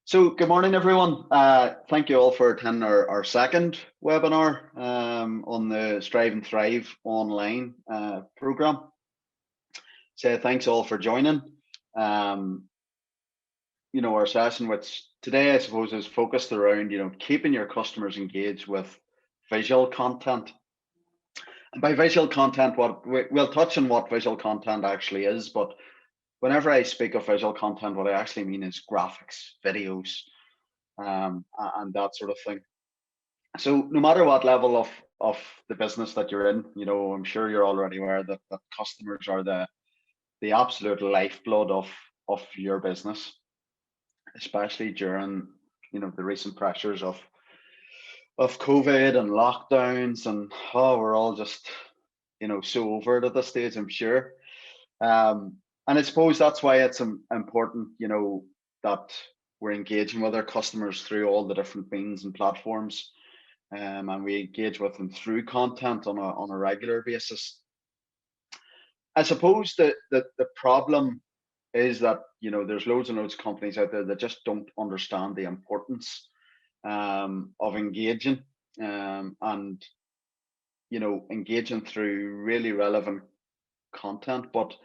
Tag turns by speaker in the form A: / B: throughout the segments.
A: So, good morning, everyone. Thank you all for attending our second webinar on the Strive and Thrive online program. So, thanks all for joining. Um, our session, which today I suppose is focused around, keeping your customers engaged with visual content. And by visual content, we'll touch on what visual content actually is, but whenever I speak of visual content, what I actually mean is graphics, videos, and that sort of thing. So no matter what level of the business that you're in, I'm sure you're already aware that customers are the absolute lifeblood of your business, especially during the recent pressures of COVID and lockdowns, and we're all just so over it at this stage, I'm sure. And I suppose that's why it's important, that we're engaging with our customers through all the different means and platforms, and we engage with them through content on a regular basis. I suppose that the problem is that there's loads and loads of companies out there that just don't understand the importance of engaging, and engaging through really relevant content, but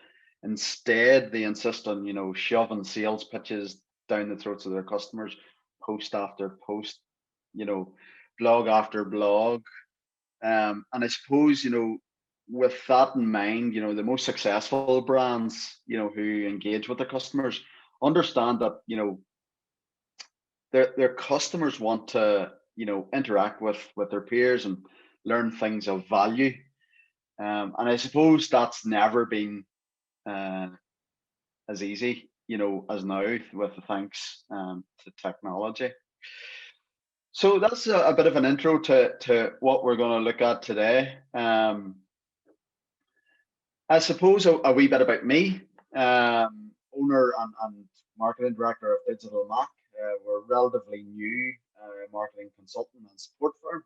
A: instead they insist on shoving sales pitches down the throats of their customers, post after post, blog after blog. And I suppose with that in mind, the most successful brands who engage with their customers understand that their customers want to interact with their peers and learn things of value. And I suppose that's never been as easy, as now, with the thanks to technology. So that's a bit of an intro to what we're going to look at today. I suppose a wee bit about me, owner and marketing director of Digital Mac. We're a relatively new marketing consultant and support firm,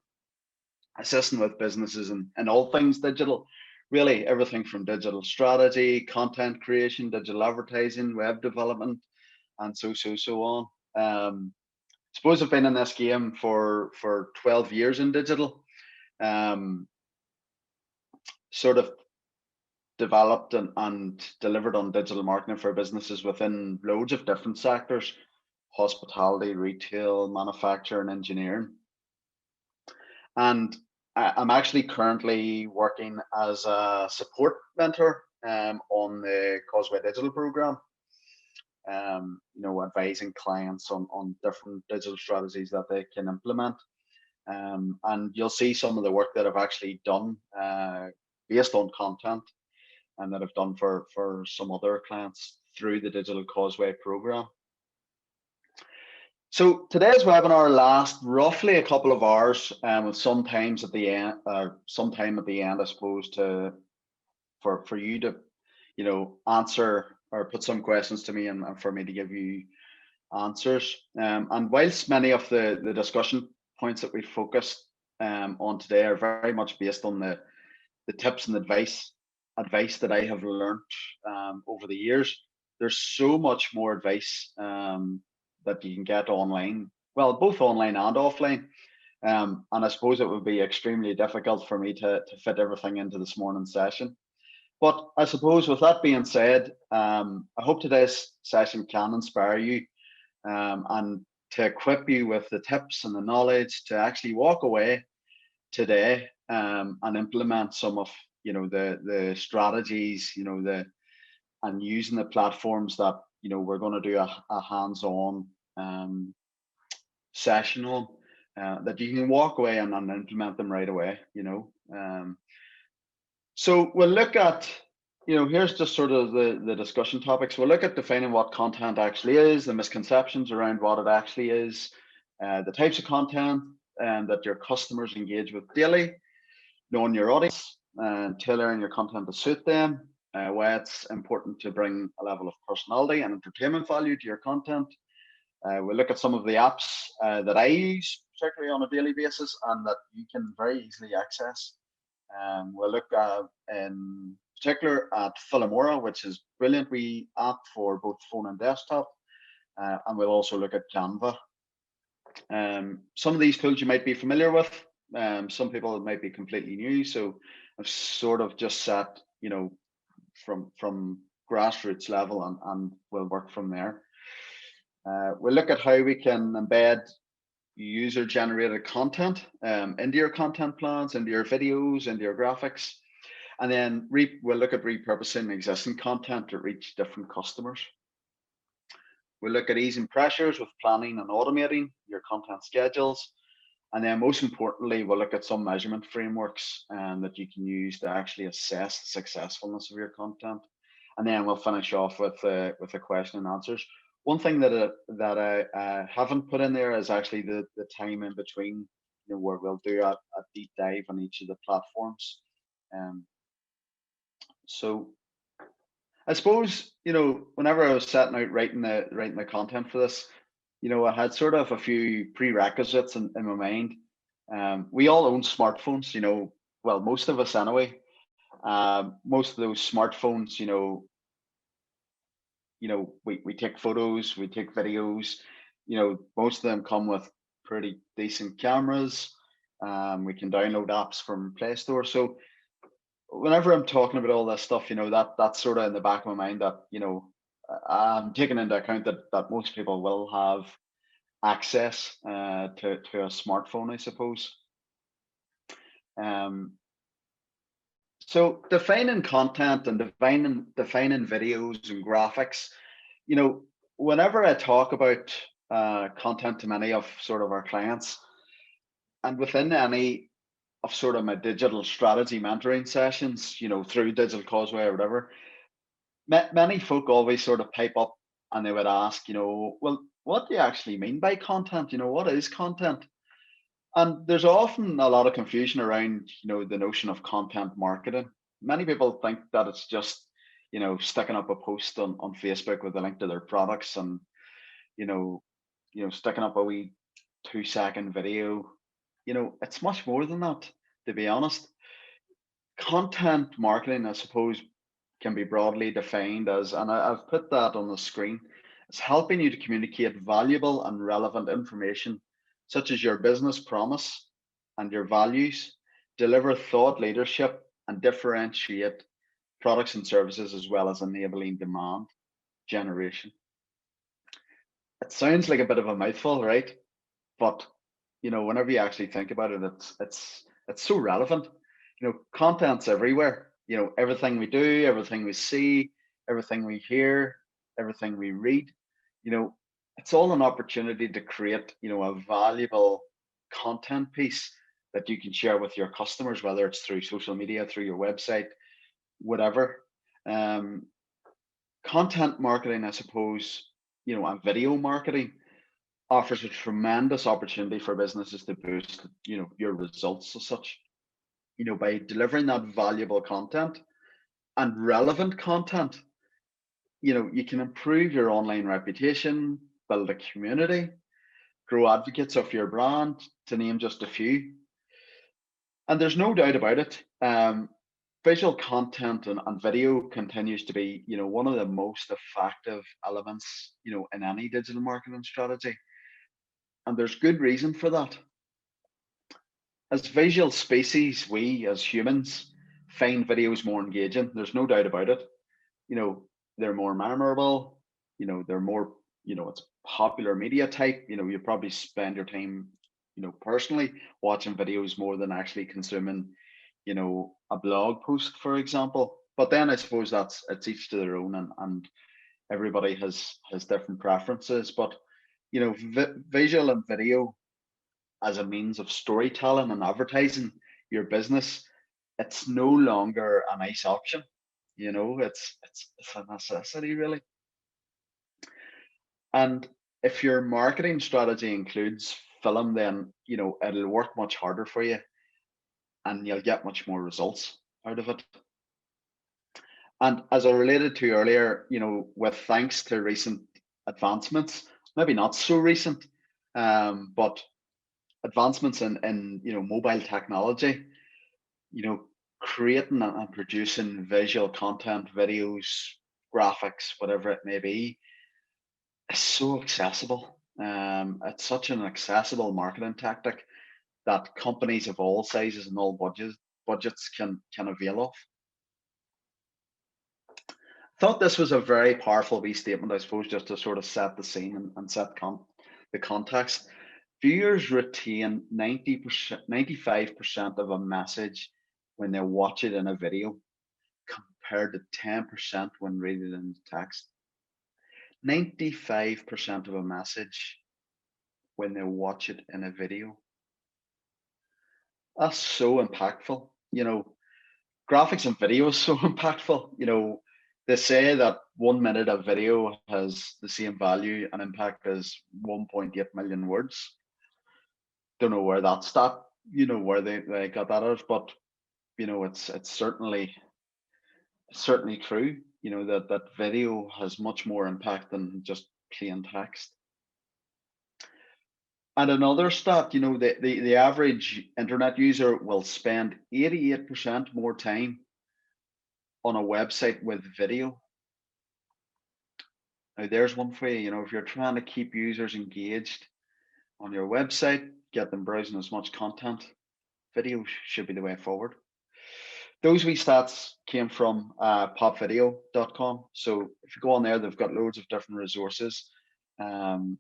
A: assisting with businesses in all things digital, really everything from digital strategy, content creation, digital advertising, web development, and so on. Suppose I've been in this game for 12 years in digital. Sort of developed and delivered on digital marketing for businesses within loads of different sectors: hospitality, retail, manufacturing, engineering. And I'm actually currently working as a support mentor on the Causeway digital program, advising clients on different digital strategies that they can implement. And you'll see some of the work that I've actually done based on content, and that I've done for some other clients through the Digital Causeway program. So today's webinar lasts roughly a couple of hours, with some time at the end, I suppose, for you to answer or put some questions to me, and for me to give you answers. And whilst many of the discussion points that we focused on today are very much based on the tips and advice that I have learned over the years, there's so much more advice that you can get online, well, both online and offline. And I suppose it would be extremely difficult for me to fit everything into this morning's session. But I suppose with that being said, I hope today's session can inspire you and to equip you with the tips and the knowledge to actually walk away today and implement some of the strategies, and using the platforms that we're going to do a hands-on session on, that you can walk away and implement them right away. So we'll look at, here's just sort of the discussion topics. We'll look at defining what content actually is, the misconceptions around what it actually is, the types of content that your customers engage with daily, knowing your audience and tailoring your content to suit them, why it's important to bring a level of personality and entertainment value to your content. We'll look at some of the apps that I use, particularly on a daily basis, and that you can very easily access. We'll look in particular at Filmora, which is a brilliant wee app for both phone and desktop. and we'll also look at Canva. Some of these tools you might be familiar with. Some people might be completely new. So I've sort of just set, from grassroots level, and we'll work from there. We'll look at how we can embed user generated content into your content plans, into your videos, into your graphics. And then we'll look at repurposing existing content to reach different customers. We'll look at easing pressures with planning and automating your content schedules. And then most importantly, we'll look at some measurement frameworks that you can use to actually assess the successfulness of your content. And then we'll finish off with the question and answers. One thing that I haven't put in there is actually the time in between, where we'll do a deep dive on each of the platforms. So I suppose, whenever I was setting out writing the content for this, I had sort of a few prerequisites in my mind. We all own smartphones, well, most of us anyway. Most of those smartphones, we take photos, we take videos, most of them come with pretty decent cameras. We can download apps from Play Store. So whenever I'm talking about all this stuff, that's sort of in the back of my mind that, I'm taking into account that most people will have access to a smartphone, I suppose. So defining content and defining videos and graphics, whenever I talk about content to many of sort of our clients, and within any of sort of my digital strategy mentoring sessions, through Digital Causeway or whatever, many folk always sort of pipe up and they would ask, well, what do you actually mean by content? What is content? And there's often a lot of confusion around, the notion of content marketing. Many people think that it's just, sticking up a post on Facebook with a link to their products and, sticking up a wee 2-second video. It's much more than that, to be honest. Content marketing, I suppose, can be broadly defined as, and I've put that on the screen, it's helping you to communicate valuable and relevant information, such as your business promise and your values, deliver thought leadership, and differentiate products and services, as well as enabling demand generation. It sounds like a bit of a mouthful, right? But whenever you actually think about it, it's so relevant. Content's everywhere. Everything we do, everything we see, everything we hear, everything we read, it's all an opportunity to create, a valuable content piece that you can share with your customers, whether it's through social media, through your website, whatever. Content marketing, I suppose, and video marketing offers a tremendous opportunity for businesses to boost, your results as such, by delivering that valuable content and relevant content. You can improve your online reputation, build a community, grow advocates of your brand, to name just a few. And there's no doubt about it. Visual content and video continues to be, one of the most effective elements, in any digital marketing strategy. And there's good reason for that. As visual species, we as humans find videos more engaging. There's no doubt about it. They're more memorable. They're more, it's popular media type. You probably spend your time, personally watching videos more than actually consuming, a blog post, for example. But then I suppose it's each to their own, and everybody has different preferences. But visual and video as a means of storytelling and advertising your business, it's no longer a nice option. It's a necessity, really. And if your marketing strategy includes film, then it'll work much harder for you, and you'll get much more results out of it. And as I related to earlier, with thanks to recent advancements, maybe not so recent, but advancements in mobile technology, creating and producing visual content, videos, graphics, whatever it may be, is so accessible. It's such an accessible marketing tactic that companies of all sizes and all budgets can avail of. Thought this was a very powerful wee statement, I suppose, just to sort of set the scene and set the context. Viewers retain 90%, 95% of a message when they watch it in a video, compared to 10% when reading it in text. 95% of a message when they watch it in a video. That's so impactful. Graphics and video is so impactful. They say that 1 minute of video has the same value and impact as 1.8 million words. Don't know where that stat, where they got that out, but it's certainly true. That video has much more impact than just plain text. And another stat, the average internet user will spend 88% more time on a website with video. Now, there's one for you. If you're trying to keep users engaged on your website, get them browsing as much content, video should be the way forward. Those wee stats came from popvideo.com. So if you go on there, they've got loads of different resources and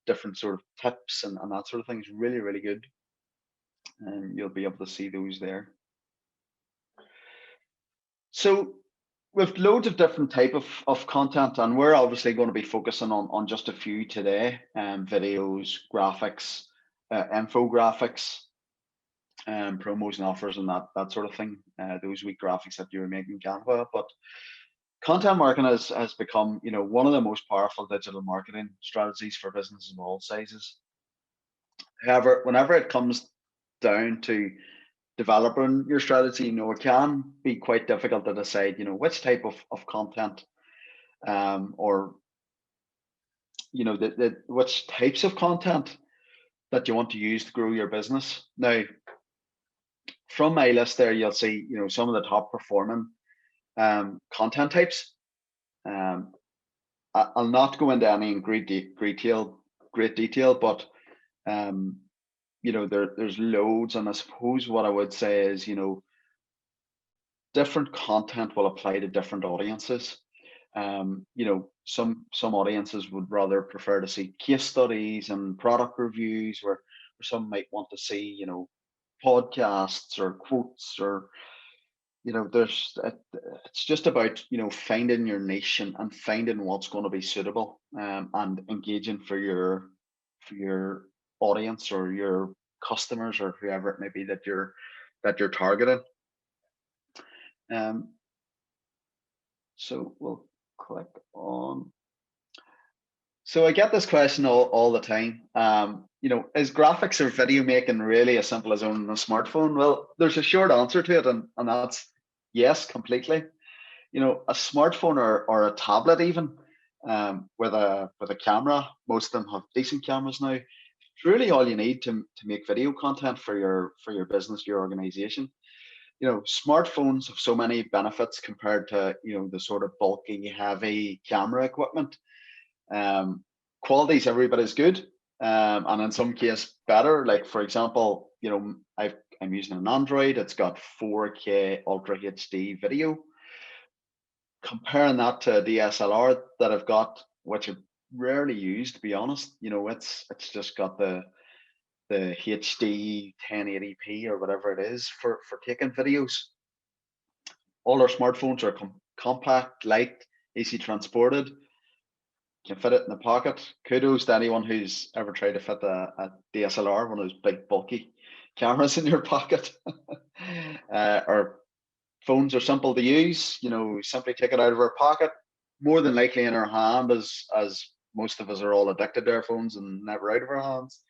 A: different sort of tips and that sort of thing. Is really, really good. And you'll be able to see those there. So with loads of different type of content, and we're obviously going to be focusing on just a few today, videos, graphics, infographics, promos and offers and that sort of thing, those weak graphics that you're making Canva. But content marketing has become, one of the most powerful digital marketing strategies for businesses of all sizes. However, whenever it comes down to developing your strategy, it can be quite difficult to decide, which type of content, or which types of content that you want to use to grow your business. Now, from my list there, you'll see, some of the top performing content types. I'll not go into any in great detail, but there's loads, and I suppose what I would say is, different content will apply to different audiences. Some audiences would rather prefer to see case studies and product reviews, where some might want to see, podcasts or quotes, or it's just about finding your niche and finding what's going to be suitable, and engaging for your audience or your customers or whoever it may be that you're targeting. So we'll click on. So I get this question all the time. Is graphics or video making really as simple as owning a smartphone? Well, there's a short answer to it, and that's yes, completely. A smartphone or a tablet even, with a camera. Most of them have decent cameras now. It's really all you need to make video content for your business, your organization. Smartphones have so many benefits compared to the sort of bulky, heavy camera equipment. Quality's everybody's good, and in some case better. Like, for example, I'm using an Android. It's got 4K Ultra HD video. Comparing that to a DSLR that I've got, which I rarely use, to be honest. It's just got the HD 1080p or whatever it is for taking videos. All our smartphones are compact, light, easy transported. Can fit it in the pocket. Kudos to anyone who's ever tried to fit a DSLR, one of those big bulky cameras, in your pocket. Our phones are simple to use. Simply take it out of our pocket, more than likely in our hand, as most of us are all addicted to our phones and never out of our hands.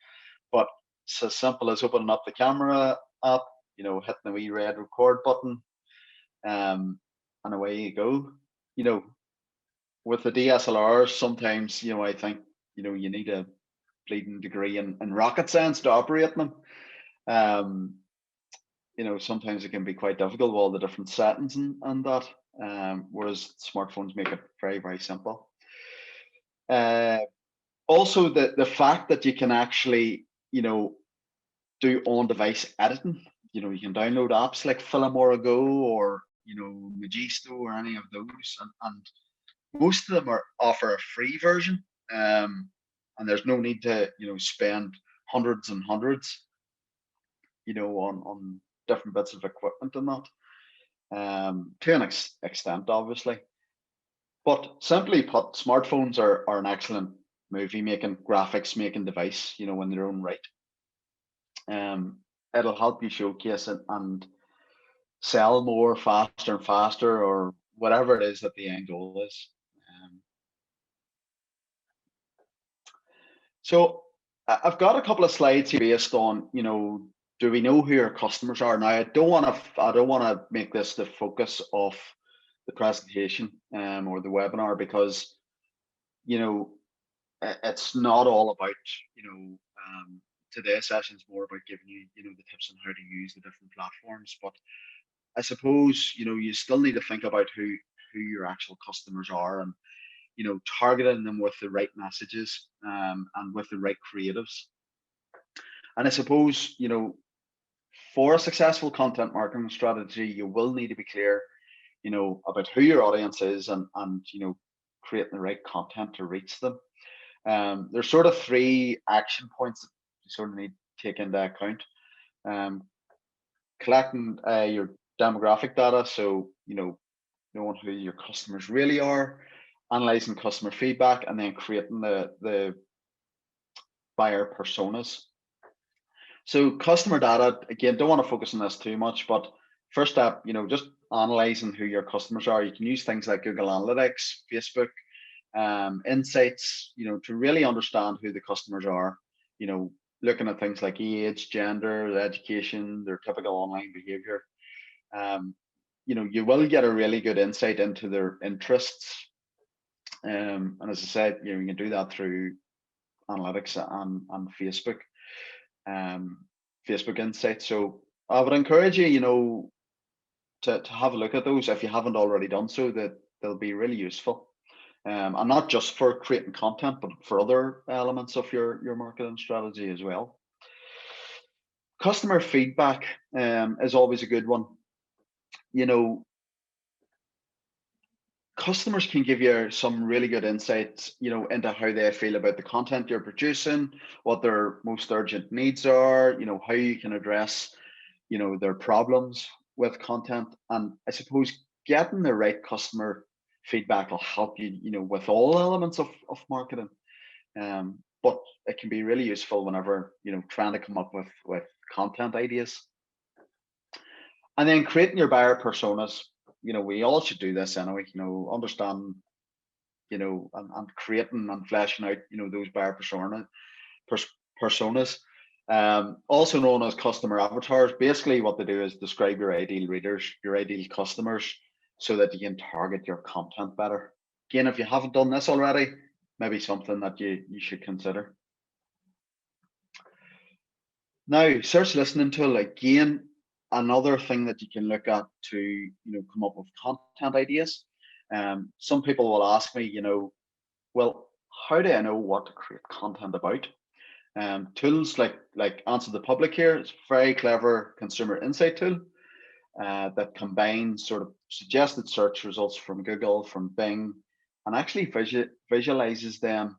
A: But it's as simple as opening up the camera app, hitting the wee red record button, and away you go. With the DSLRs, sometimes, I think, you need a bleeding degree in rocket science to operate them. Sometimes it can be quite difficult with all the different settings and that, whereas smartphones make it very, very simple. Uh, Also, the fact that you can actually, do on-device editing. You can download apps like Filmora Go or Magisto or any of those, and most of them offer a free version, and there's no need to spend hundreds and hundreds, on different bits of equipment and that, to an extent, obviously. But simply put, smartphones are an excellent movie making, graphics making device, in their own right. It'll help you showcase it and sell more faster and faster, or whatever it is that the end goal is. Um, so I've got a couple of slides here based on, do we know who your customers are? Now, I don't want to make this the focus of the presentation, or the webinar, because you know it's not all about, today's session is more about giving you, the tips on how to use the different platforms. But I suppose, you still need to think about who your actual customers are, and targeting them with the right messages, and with the right creatives. And I suppose, for a successful content marketing strategy, you will need to be clear, about who your audience is, and creating the right content to reach them. There's sort of three action points that you sort of need to take into account. Um, Collecting your demographic data, so knowing who your customers really are, analyzing customer feedback, and then creating the buyer personas. So customer data, again, don't want to focus on this too much, but first step, just analyzing who your customers are. You can use things like Google Analytics, Facebook, insights, to really understand who the customers are. Looking at things like age, gender, education, their typical online behavior. Um, you will get a really good insight into their interests. And as I said, you can do that through analytics and Facebook, um, Facebook insights. So I would encourage you, to have a look at those if you haven't already done so. That they'll be really useful, and not just for creating content, but for other elements of your marketing strategy as well. Customer feedback, is always a good one. You know, Customers can give you some really good insights, into how they feel about the content you're producing, what their most urgent needs are, how you can address, their problems with content. And I suppose getting the right customer feedback will help you, with all elements of marketing. But it can be really useful whenever, trying to come up with content ideas. And then creating your buyer personas. We all should do this anyway, understand, and creating and fleshing out, those buyer personas, also known as customer avatars. Basically, what they do is describe your ideal readers, your ideal customers, so that you can target your content better. Again, if you haven't done this already, maybe something that you should consider. Now, search listening tool, again, another thing that you can look at to come up with content ideas. Some people will ask me, well, how do I know what to create content about? Tools like Answer the Public here is a very clever consumer insight tool, that combines sort of suggested search results from Google, from Bing, and actually visualizes them,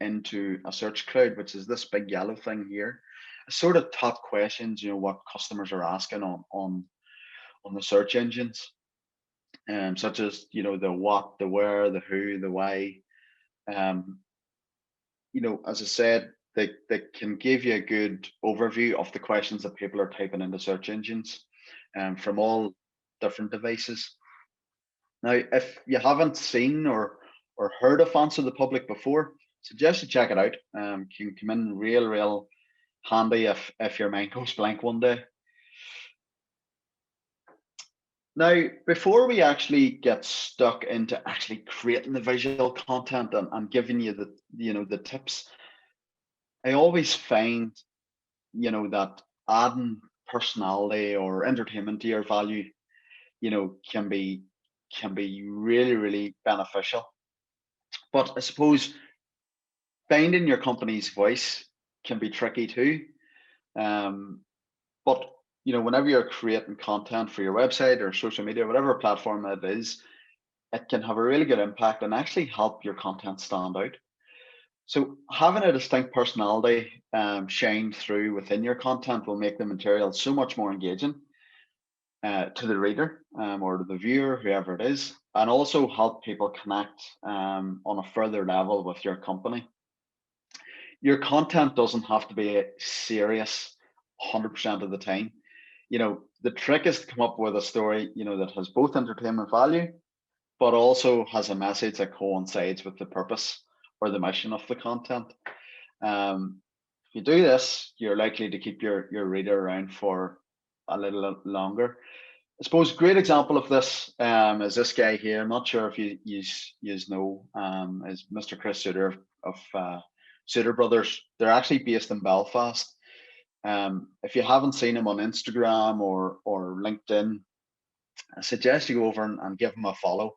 A: into a search cloud, which is this big yellow thing here. Sort of top questions, what customers are asking on the search engines, such as the what, the where, the who, the why. Um, as I said, they can give you a good overview of the questions that people are typing into search engines, from all different devices. Now, if you haven't seen or heard of Answer the Public before, suggest you check it out. Can come in real handy if your mind goes blank one day. Now, before we actually get stuck into actually creating the visual content and giving you the tips, I always find that adding personality or entertainment to your value, can be really beneficial. But I suppose finding your company's voice can be tricky too. Um, but whenever you're creating content for your website or social media, whatever platform it is, it can have a really good impact and actually help your content stand out. So having a distinct personality shine through within your content will make the material so much more engaging to the reader or to the viewer, whoever it is, and also help people connect on a further level with your company. Your content doesn't have to be serious 100% of the time. The trick is to come up with a story, that has both entertainment value, but also has a message that coincides with the purpose or the mission of the content. If you do this, you're likely to keep your reader around for a little longer. I suppose a great example of this is this guy here. I'm not sure if you know, is Mr. Chris Suter of Suter Brothers. They're actually based in Belfast. If you haven't seen him on Instagram or LinkedIn, I suggest you go over and give him a follow,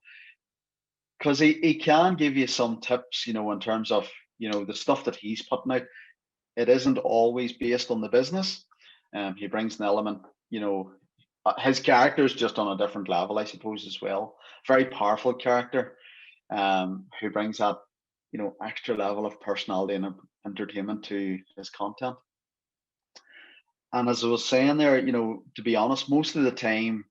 A: because he can give you some tips, in terms of, the stuff that he's putting out. It isn't always based on the business. He brings an element, his character is just on a different level, I suppose, as well. Very powerful character, who brings that, extra level of personality and entertainment to his content. And as I was saying there, to be honest, most of the time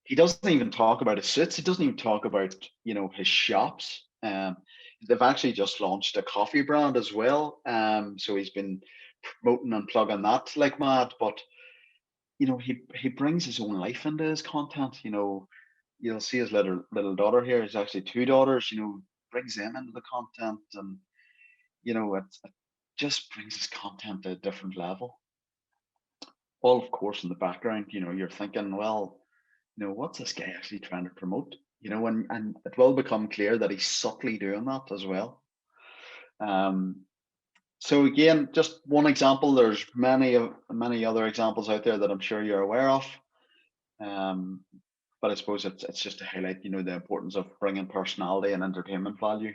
A: he doesn't even talk about his suits. He doesn't even talk about, his shops. They've actually just launched a coffee brand as well. So he's been promoting and plugging that like mad. But he brings his own life into his content. You'll see his little daughter here. He's actually two daughters. Brings them into the content, and it just brings his content to a different level. All, of course, in the background, you're thinking, well, what's this guy actually trying to promote? And it will become clear that he's subtly doing that as well. So again, just one example. There's many other examples out there that I'm sure you're aware of. But I suppose it's just to highlight, the importance of bringing personality and entertainment value.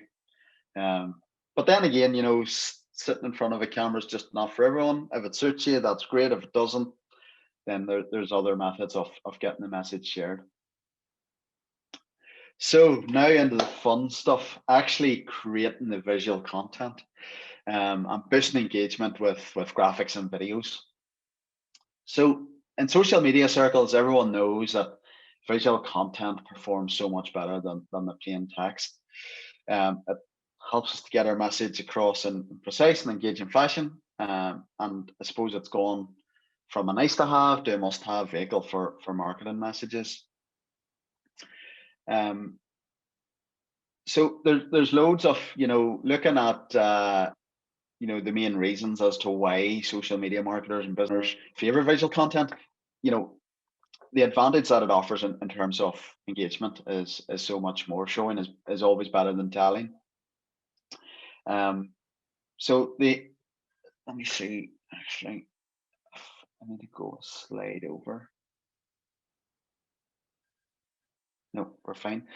A: But then again, sitting in front of a camera is just not for everyone. If it suits you, that's great. If it doesn't, then there's other methods of getting the message shared. So now into the fun stuff, actually creating the visual content and boosting engagement with graphics and videos. So in social media circles, everyone knows that visual content performs so much better than the plain text. It helps us to get our message across in precise and engaging fashion. And I suppose it's gone from a nice to have to a must have vehicle for marketing messages. So there's loads of, looking at, the main reasons as to why social media marketers and businesses favor visual content. The advantage that it offers in terms of engagement is so much more. Showing is always better than telling. So let me see, actually, I need to go a slide over. No, we're fine.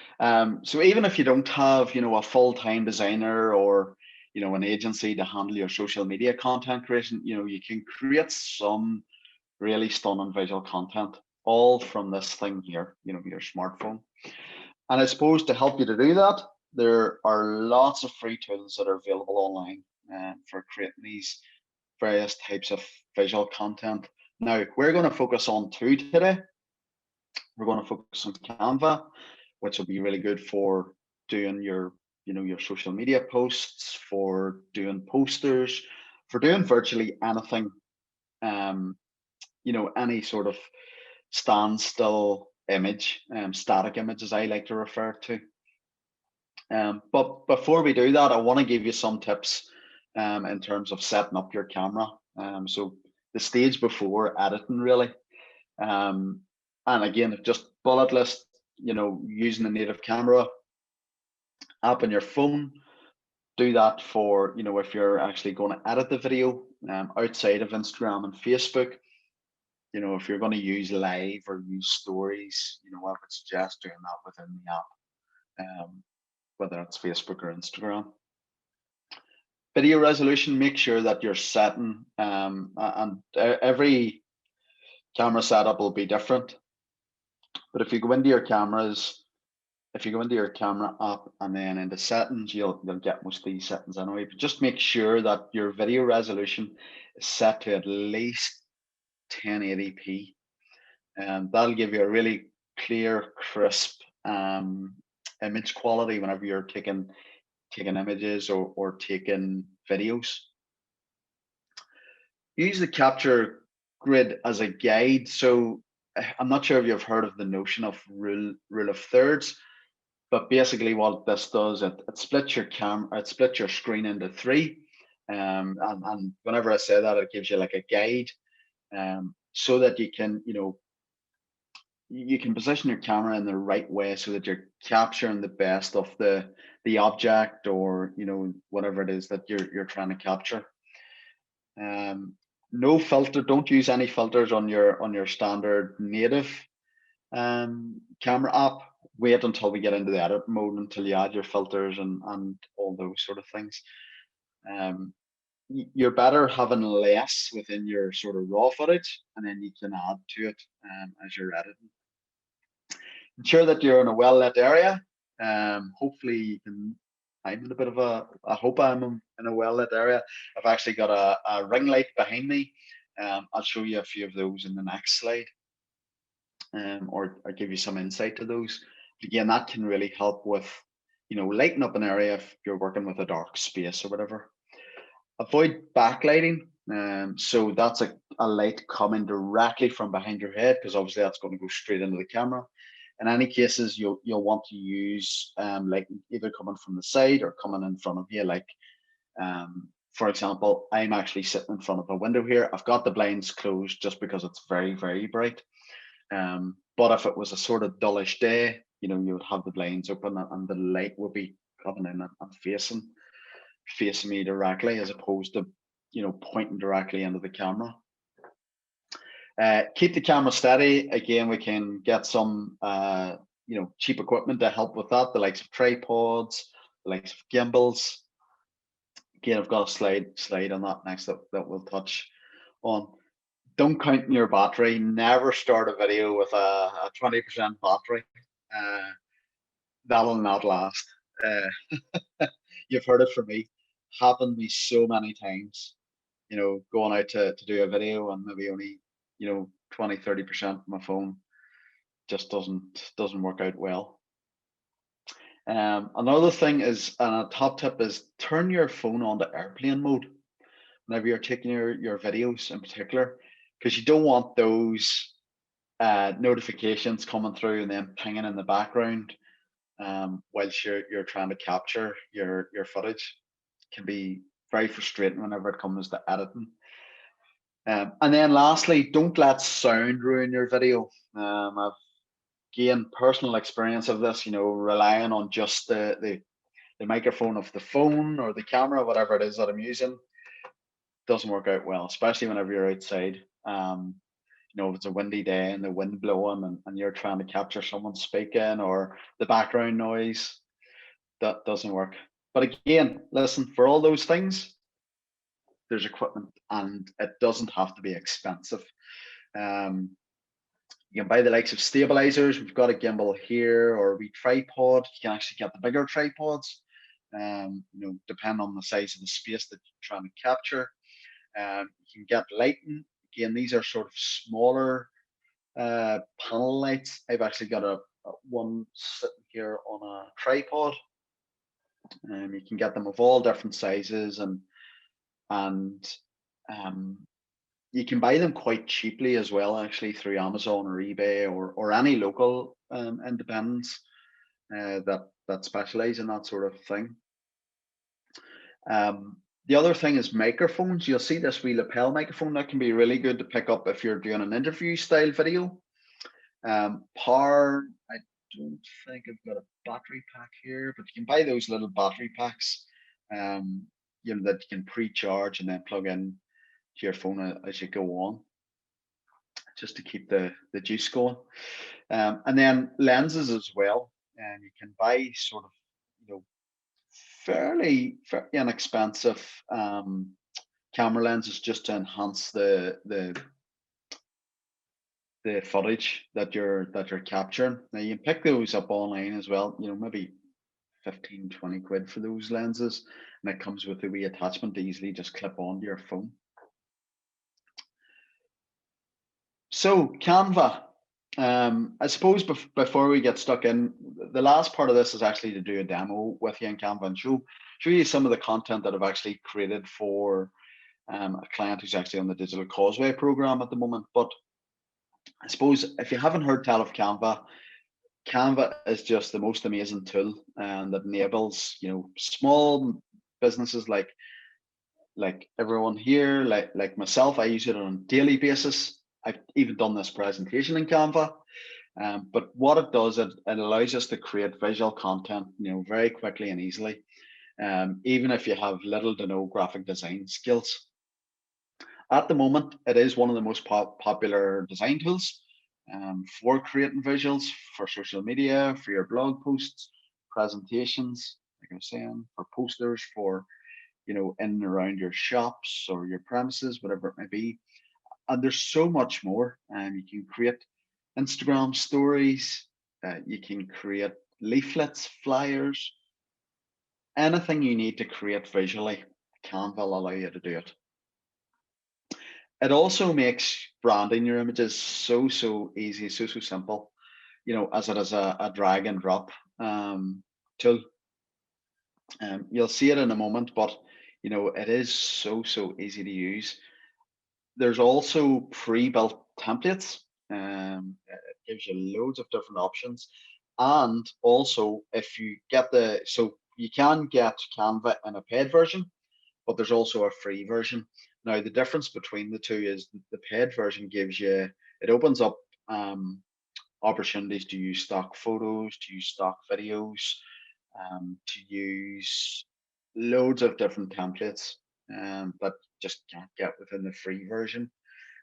A: So even if you don't have, a full-time designer or, an agency to handle your social media content creation, you can create some really stunning visual content, all from this thing here, your smartphone. And I suppose to help you to do that, there are lots of free tools that are available online for creating these various types of visual content. Now, we're going to focus on two today. We're going to focus on Canva, which will be really good for doing your social media posts, for doing posters, for doing virtually anything. Any sort of standstill image, static image, as I like to refer to. But before we do that, I want to give you some tips in terms of setting up your camera. So the stage before editing, really. And again, just bullet list, using a native camera app on your phone. Do that for, if you're actually going to edit the video outside of Instagram and Facebook. If you're going to use live or use stories, I would suggest doing that within the app. whether it's Facebook or Instagram. Video resolution, make sure that you're setting, and every camera setup will be different. But if you go into your cameras, if you go into your camera app and then into settings, you'll get most of these settings anyway. But just make sure that your video resolution is set to at least 1080p, and that'll give you a really clear, crisp image quality whenever you're taking images or taking videos. Use the capture grid as a guide. So I'm not sure if you've heard of the notion of rule of thirds, but basically what this does, it splits your it splits your screen into three. And whenever I say that, it gives you like a guide, so that you can, you can position your camera in the right way so that you're capturing the best of the object, or whatever it is that you're trying to capture. No filter, don't use any filters on your standard native camera app. Wait until we get into the edit mode until you add your filters and all those sort of things. You're better having less within your sort of raw footage, and then you can add to it as you're editing. Ensure that you're in a well-lit area. Hopefully you can. I'm in a bit of I hope I'm in a well-lit area. I've actually got a ring light behind me. I'll show you a few of those in the next slide, or I'll give you some insight to those. But again, that can really help with, lighting up an area if you're working with a dark space or whatever. Avoid backlighting. So that's a light coming directly from behind your head, because obviously that's going to go straight into the camera. In any cases, you'll want to use like either coming from the side or coming in front of you. Like, for example, I'm actually sitting in front of a window here. I've got the blinds closed just because it's very, very bright. But if it was a sort of dullish day, you would have the blinds open and the light would be coming in and facing me directly, as opposed to, pointing directly into the camera. Keep the camera steady. Again, we can get some, cheap equipment to help with that, the likes of tripods, the likes of gimbals. Again, I've got a slide on that next that we'll touch on. Don't count in your battery. Never start a video with a 20% battery. That'll not last. You've heard it from me. Happened to me so many times. Going out to do a video and maybe only 20-30% of my phone just doesn't work out well. Another thing is, and a top tip is, turn your phone on to airplane mode whenever you're taking your videos in particular, because you don't want those notifications coming through and then pinging in the background whilst you're trying to capture your footage. It can be very frustrating whenever it comes to editing. And then lastly, don't let sound ruin your video. I've gained personal experience of this, relying on just the microphone of the phone or the camera, whatever it is that I'm using, doesn't work out well, especially whenever you're outside. If it's a windy day and the wind blowing and you're trying to capture someone speaking or the background noise, that doesn't work. But again, listen, for all those things, there's equipment, and it doesn't have to be expensive. You can buy the likes of stabilizers. We've got a gimbal here, or a wee tripod. You can actually get the bigger tripods, depending on the size of the space that you're trying to capture. You can get lighting. Again, these are sort of smaller panel lights. I've actually got a one sitting here on a tripod. You can get them of all different sizes, and you can buy them quite cheaply as well, actually, through Amazon or eBay or any local independents that specialize in that sort of thing. The other thing is microphones. You'll see this wee lapel microphone that can be really good to pick up if you're doing an interview style video. Power, I don't think I've got a battery pack here, but you can buy those little battery packs that you can pre-charge and then plug in to your phone as you go on, just to keep the juice going. And then lenses as well. And you can buy sort of fairly inexpensive camera lenses just to enhance the footage that you're capturing. Now you can pick those up online as well, maybe 15-20 quid for those lenses, and it comes with a wee attachment to easily just clip onto your phone. So Canva, I suppose before we get stuck in, the last part of this is actually to do a demo with you in Canva and show you some of the content that I've actually created for a client who's actually on the Digital Causeway program at the moment. But I suppose if you haven't heard tell of Canva, Canva is just the most amazing tool and that enables, small businesses like everyone here, like myself. I use it on a daily basis. I've even done this presentation in Canva. But what it does, it allows us to create visual content, very quickly and easily, even if you have little to no graphic design skills. At the moment, it is one of the most popular design tools for creating visuals, for social media, for your blog posts, presentations, like I was saying, for posters, for in and around your shops or your premises, whatever it may be. And there's so much more. You can create Instagram stories, you can create leaflets, flyers, anything you need to create visually, Canva will allow you to do it. It also makes branding your images so easy, so simple, as it is a drag and drop tool. You'll see it in a moment, but it is so easy to use. There's also pre-built templates. It gives you loads of different options, and also if you get so you can get Canva in a paid version, but there's also a free version. Now the difference between the two is the paid version it opens up opportunities to use stock photos, to use stock videos, to use loads of different templates that just can't get within the free version.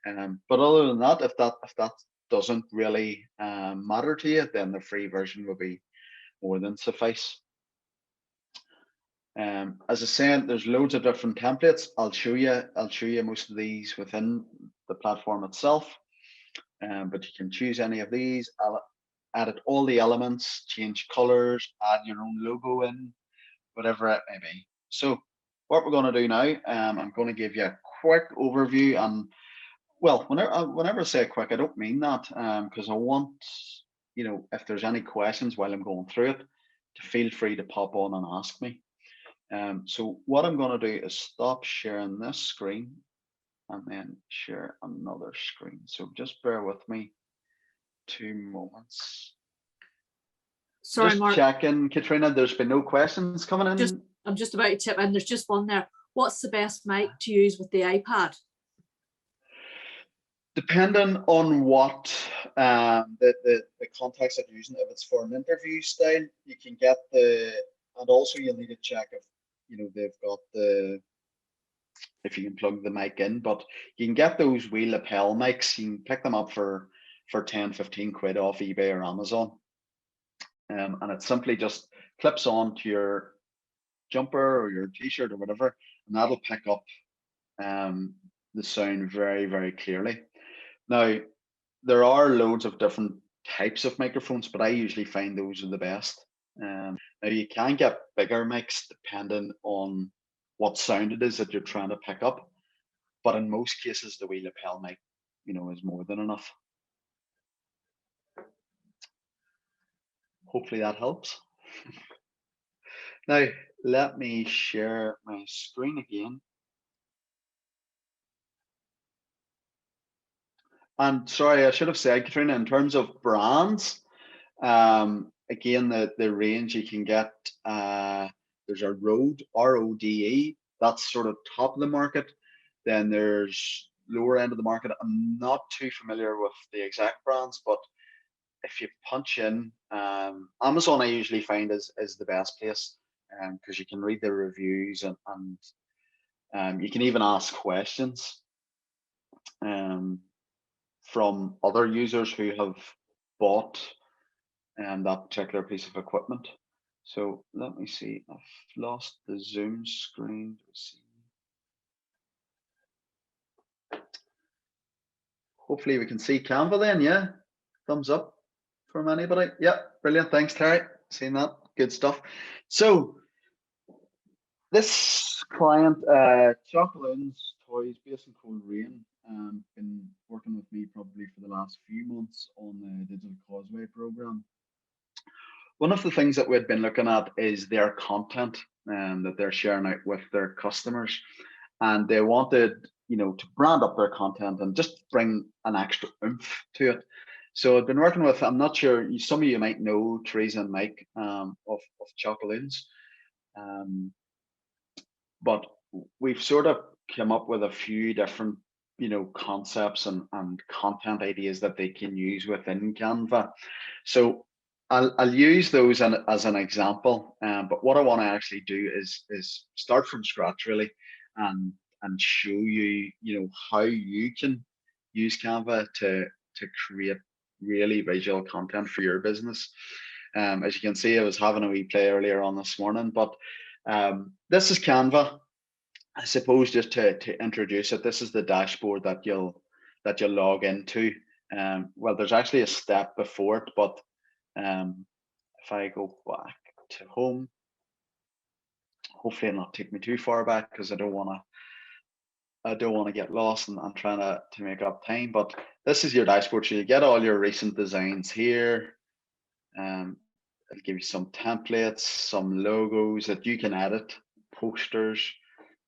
A: But other than that, if that doesn't really matter to you, then the free version will be more than suffice. As I said, there's loads of different templates. I'll show you most of these within the platform itself. But you can choose any of these, edit all the elements, change colors, add your own logo in, whatever it may be. So what we're going to do now, I'm going to give you a quick overview. And well, whenever I say quick, I don't mean that, because I want, if there's any questions while I'm going through it, to feel free to pop on and ask me. So what I'm going to do is stop sharing this screen and then share another screen. So just bear with me 2 moments.
B: Sorry,
A: just
B: Mark.
A: Checking, Katrina, there's been no questions coming in.
B: I'm just about to tip in. There's just one there. What's the best mic to use with the iPad?
A: Depending on what the context of using, if it's for an interview style, you can get and also you'll need to check if they've got if you can plug the mic in, but you can get those wee lapel mics. You can pick them up for 10-15 quid off eBay or Amazon, and it simply just clips on to your jumper or your t-shirt or whatever, and that'll pick up the sound very clearly. Now there are loads of different types of microphones, but I usually find those are the best. Now you can get bigger mics depending on what sound it is that you're trying to pick up, but in most cases the wee lapel mic is more than enough. Hopefully that helps. Now let me share my screen again. And sorry, I should have said, Katrina, in terms of brands, again, the range you can get, there's a Rode, RODE, that's sort of top of the market. Then there's lower end of the market. I'm not too familiar with the exact brands, but if you punch in, Amazon I usually find is the best place, because you can read the reviews and you can even ask questions from other users who have bought that particular piece of equipment. So let me see, I've lost the Zoom screen. Hopefully we can see Canva then, yeah? Thumbs up from anybody. Yeah, brilliant. Thanks, Terry. Seeing that, good stuff. So this client, Chocolates Toys, based in Coleraine, been working with me probably for the last few months on the Digital Causeway program. One of the things that we've been looking at is their content that they're sharing out with their customers, and they wanted, to brand up their content and just bring an extra oomph to it. So I've been working with, I'm not sure, some of you might know Teresa and Mike of Chocolates, but we've sort of come up with a few different, concepts and content ideas that they can use within Canva. So I'll use those as an example, but what I want to actually do is start from scratch really, and show you, how you can use Canva to create really visual content for your business. As you can see, I was having a wee play earlier on this morning, but this is Canva. I suppose just to introduce it, this is the dashboard that you'll log into. Well, there's actually a step before it, but if I go back to home, hopefully it'll not take me too far back because I don't want to get lost, and I'm trying to make up time. But this is your dashboard, so you get all your recent designs here. It'll give you some templates, some logos that you can edit, posters,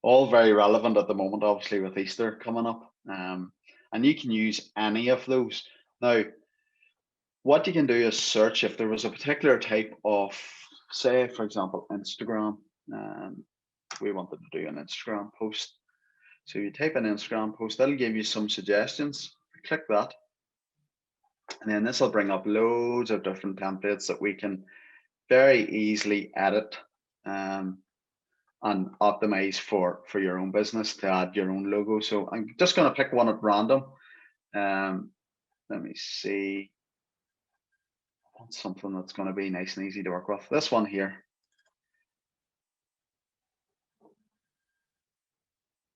A: all very relevant at the moment, obviously with Easter coming up. And you can use any of those. Now, what you can do is search if there was a particular type of, say, for example, Instagram. We wanted to do an Instagram post. So you type in Instagram post, that'll give you some suggestions. Click that. And then this will bring up loads of different templates that we can very easily edit and optimize for your own business to add your own logo. So I'm just going to pick one at random. Let me see. I want something that's going to be nice and easy to work with. This one here.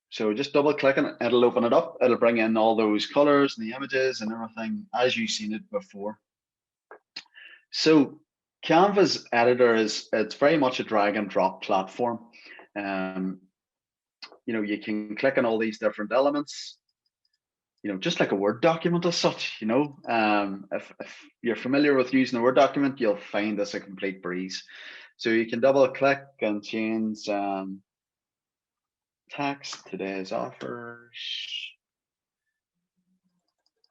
A: So just double clicking it, it'll open it up. It'll bring in all those colors and the images and everything as you've seen it before. So Canva's editor it's very much a drag and drop platform. You can click on all these different elements, just like a Word document as such. If you're familiar with using a Word document, you'll find this a complete breeze. So you can double click and change text, today's offers,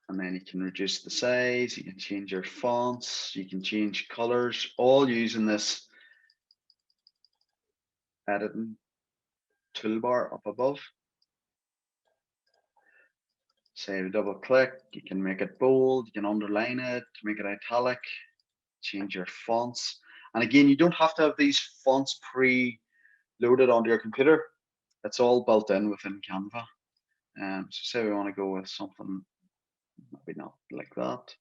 A: and then you can reduce the size, you can change your fonts, you can change colors, all using this editing toolbar up above. Say we double click, you can make it bold, you can underline it, make it italic, change your fonts. And again, you don't have to have these fonts pre-loaded onto your computer. It's all built in within Canva. So say we want to go with something maybe not like that.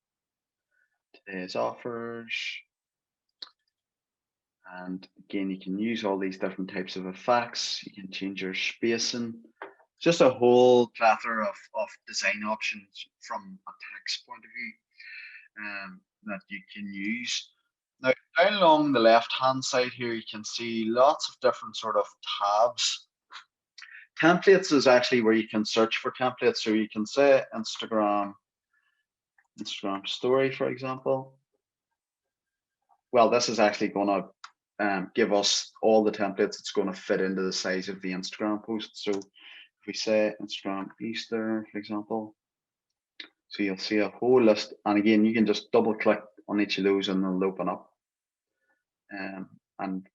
A: Today's offers. And again, you can use all these different types of effects. You can change your spacing. Just a whole plethora of design options from a text point of view that you can use. Now, down along the left-hand side here, you can see lots of different sort of tabs. Templates is actually where you can search for templates. So you can say Instagram story, for example. Well, this is actually going to give us all the templates. It's going to fit into the size of the Instagram post. So if we say Instagram Easter, for example, so you'll see a whole list. And again, you can just double click on each of those and they'll open up. And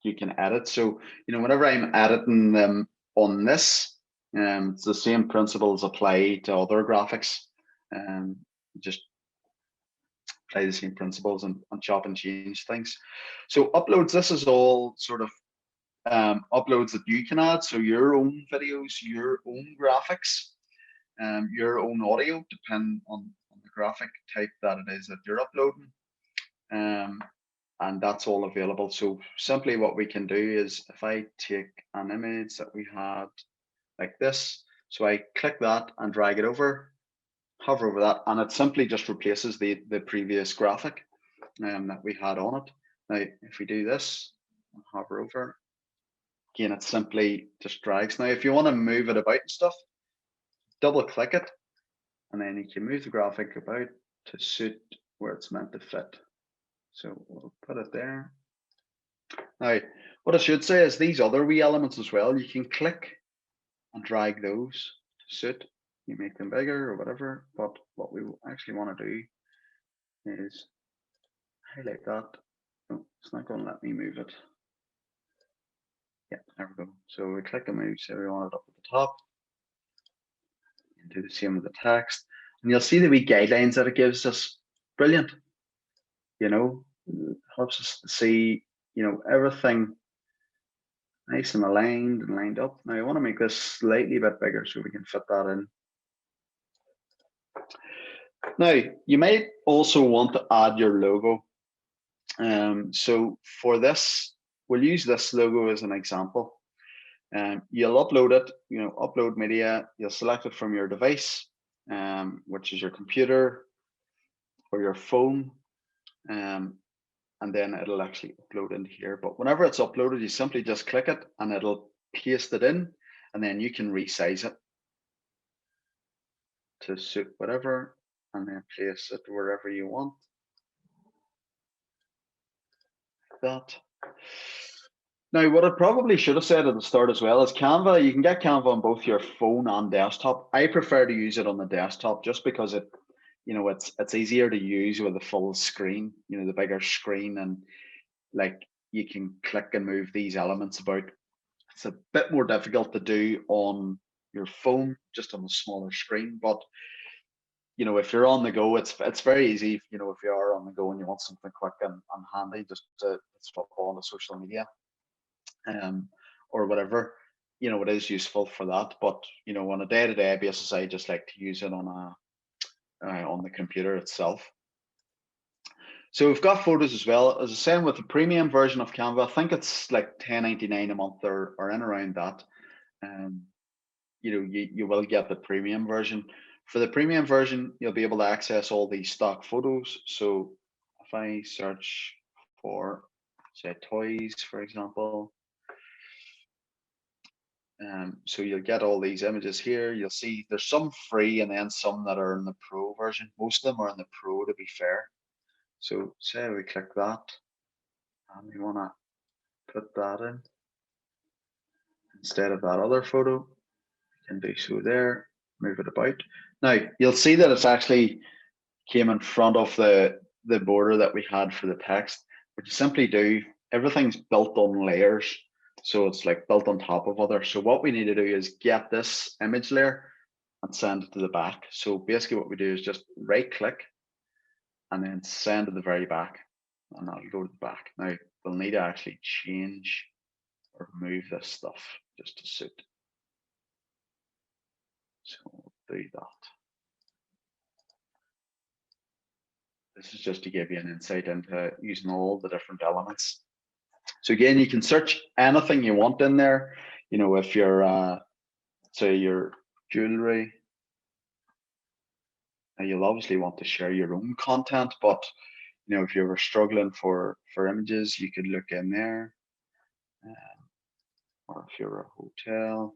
A: you can edit. So, whenever I'm editing them on this, it's the same principles apply to other graphics. Just apply the same principles and chop and change things. So uploads, this is all sort of uploads that you can add. So your own videos, your own graphics, your own audio, depending on the graphic type that it is that you're uploading. and that's all available. So simply what we can do is if I take an image that we had like this, so I click that and drag it over, hover over that, and it simply just replaces the previous graphic that we had on it. Now, if we do this, and hover over, again, it simply just drags. Now, if you want to move it about and stuff, double click it, and then you can move the graphic about to suit where it's meant to fit. So we'll put it there. Now, what I should say is these other wee elements as well, you can click and drag those to suit. You make them bigger or whatever, but what we actually want to do is highlight that. No, it's not going to let me move it. Yeah, there we go. So we click and move, so we want it up at the top. And do the same with the text. And you'll see the wee guidelines that it gives us. Brilliant. You know, it helps us to see, you know, everything nice and aligned and lined up. Now I want to make this slightly bit bigger so we can fit that in. Now, you might also want to add your logo. So for this, we'll use this logo as an example. You'll upload it, you know, upload media, you'll select it from your device, which is your computer or your phone, and then it'll actually upload into here. But whenever it's uploaded, you simply just click it and it'll paste it in, and then you can resize it to suit whatever, and then place it wherever you want. Like that. Now, what I probably should have said at the start as well is Canva, you can get Canva on both your phone and desktop. I prefer to use it on the desktop just because it, you know, it's easier to use with a full screen, you know, the bigger screen, and like you can click and move these elements about. It's a bit more difficult to do on your phone, just on a smaller screen. But you know, if you're on the go, it's very easy. You know, if you are on the go and you want something quick and handy, just to swap on to social media, or whatever, you know, it is useful for that. But you know, on a day-to-day basis, I just like to use it on the computer itself. So we've got photos as well. As I said, with the premium version of Canva, I think it's like $10.99 a month or in around that. You know, you will get the premium version. For the premium version, you'll be able to access all these stock photos. So if I search for, say, toys, for example, so you'll get all these images here. You'll see there's some free and then some that are in the pro version. Most of them are in the pro, to be fair. So say we click that and we want to put that in instead of that other photo. We can do so there, move it about. Now you'll see that it's actually came in front of the border that we had for the text. What you simply do, everything's built on layers. So it's like built on top of others. So what we need to do is get this image layer and send it to the back. So basically what we do is just right click and then send to the very back, and that'll go to the back. Now we'll need to actually change or move this stuff just to suit. So we'll do that. This is just to give you an insight into using all the different elements. So again, you can search anything you want in there. You know, if you're, say your jewelry, now you'll obviously want to share your own content, but you know, if you were struggling for images, you could look in there. Or if you're a hotel,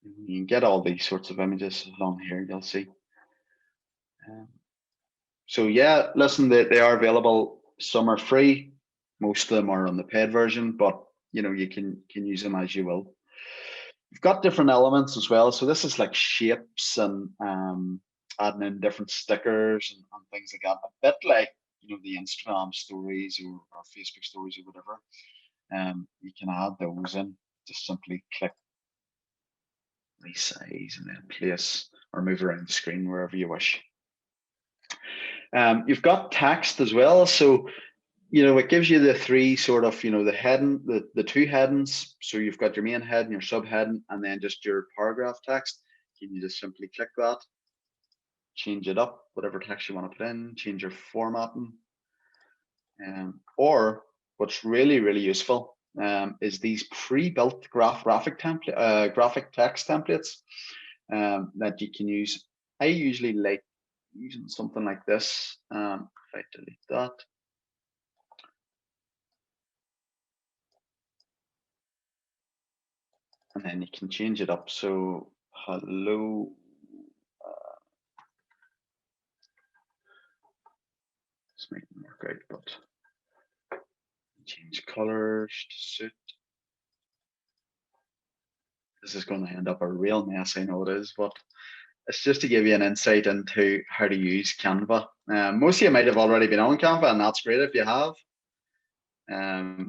A: you can get all these sorts of images on here, you'll see. So yeah, listen, they are available. Some are free, most of them are on the paid version, but you know, you can use them as you will. You've got different elements as well. So this is like shapes and adding in different stickers and things like that. A bit like, you know, the Instagram stories or Facebook stories or whatever. You can add those in. Just simply click resize and then place or move around the screen wherever you wish. You've got text as well. So, you know, it gives you the three sort of, you know, the heading, the two headings. So you've got your main head and your subheading, and then just your paragraph text. You just simply click that, change it up, whatever text you want to put in, change your formatting. Or what's really, really useful is these pre-built graphic text templates that you can use. I usually like using something like this. If I delete that. And then you can change it up. So hello. Let's make it work out, but change colors to suit. This is going to end up a real mess, I know it is, but it's just to give you an insight into how to use Canva. Most of you might have already been on Canva, and that's great if you have. I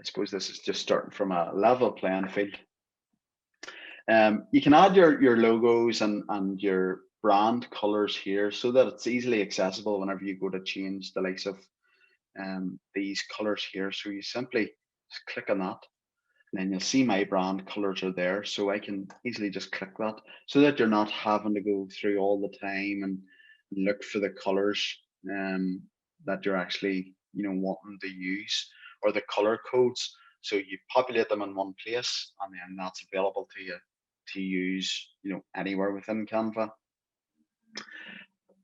A: suppose this is just starting from a level playing field. You can add your logos and your brand colors here so that it's easily accessible whenever you go to change the likes of these colors here. So you simply just click on that, and then you'll see my brand colors are there. So I can easily just click that so that you're not having to go through all the time and look for the colors that you're actually wanting to use, or the color codes. So you populate them in one place, and then that's available to you to use anywhere within Canva.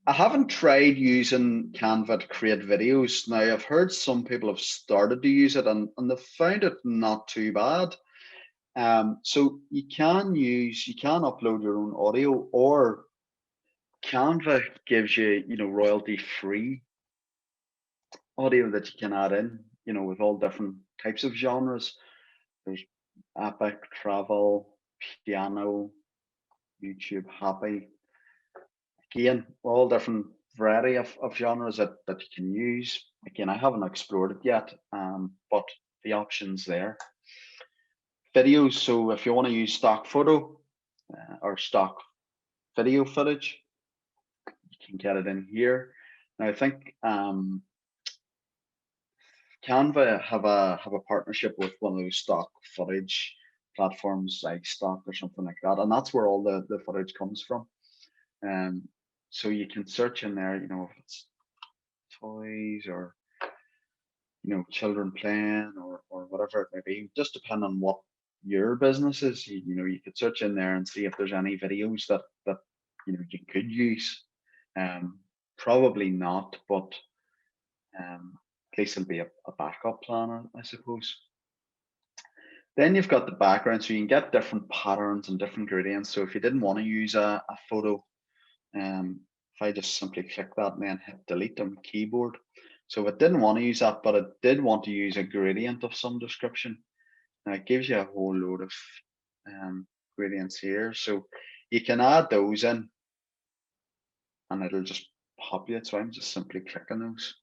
A: I haven't tried using Canva to create videos. Now, I've heard some people have started to use it and they've found it not too bad. So you can upload your own audio, or Canva gives you, royalty-free audio that you can add in, with all different types of genres. There's epic, travel, piano, YouTube, happy. Again, all different variety of genres that you can use. Again, I haven't explored it yet, but the option's there. Videos, so if you want to use stock photo or stock video footage, you can get it in here. Now, I think Canva have a partnership with one of those stock footage platforms like Stock or something like that, and that's where all the footage comes from. So you can search in there, if it's toys or children playing or whatever it may be, just depending on what your business is. You could search in there and see if there's any videos that you could use. Probably not, but at least it'll be a backup plan, I suppose. Then you've got the background, so you can get different patterns and different gradients. So if you didn't want to use a photo, if I just simply click that and then hit delete on keyboard. So I didn't want to use that, but I did want to use a gradient of some description. Now it gives you a whole load of gradients here. So you can add those in and it'll just populate. So I'm just simply clicking those.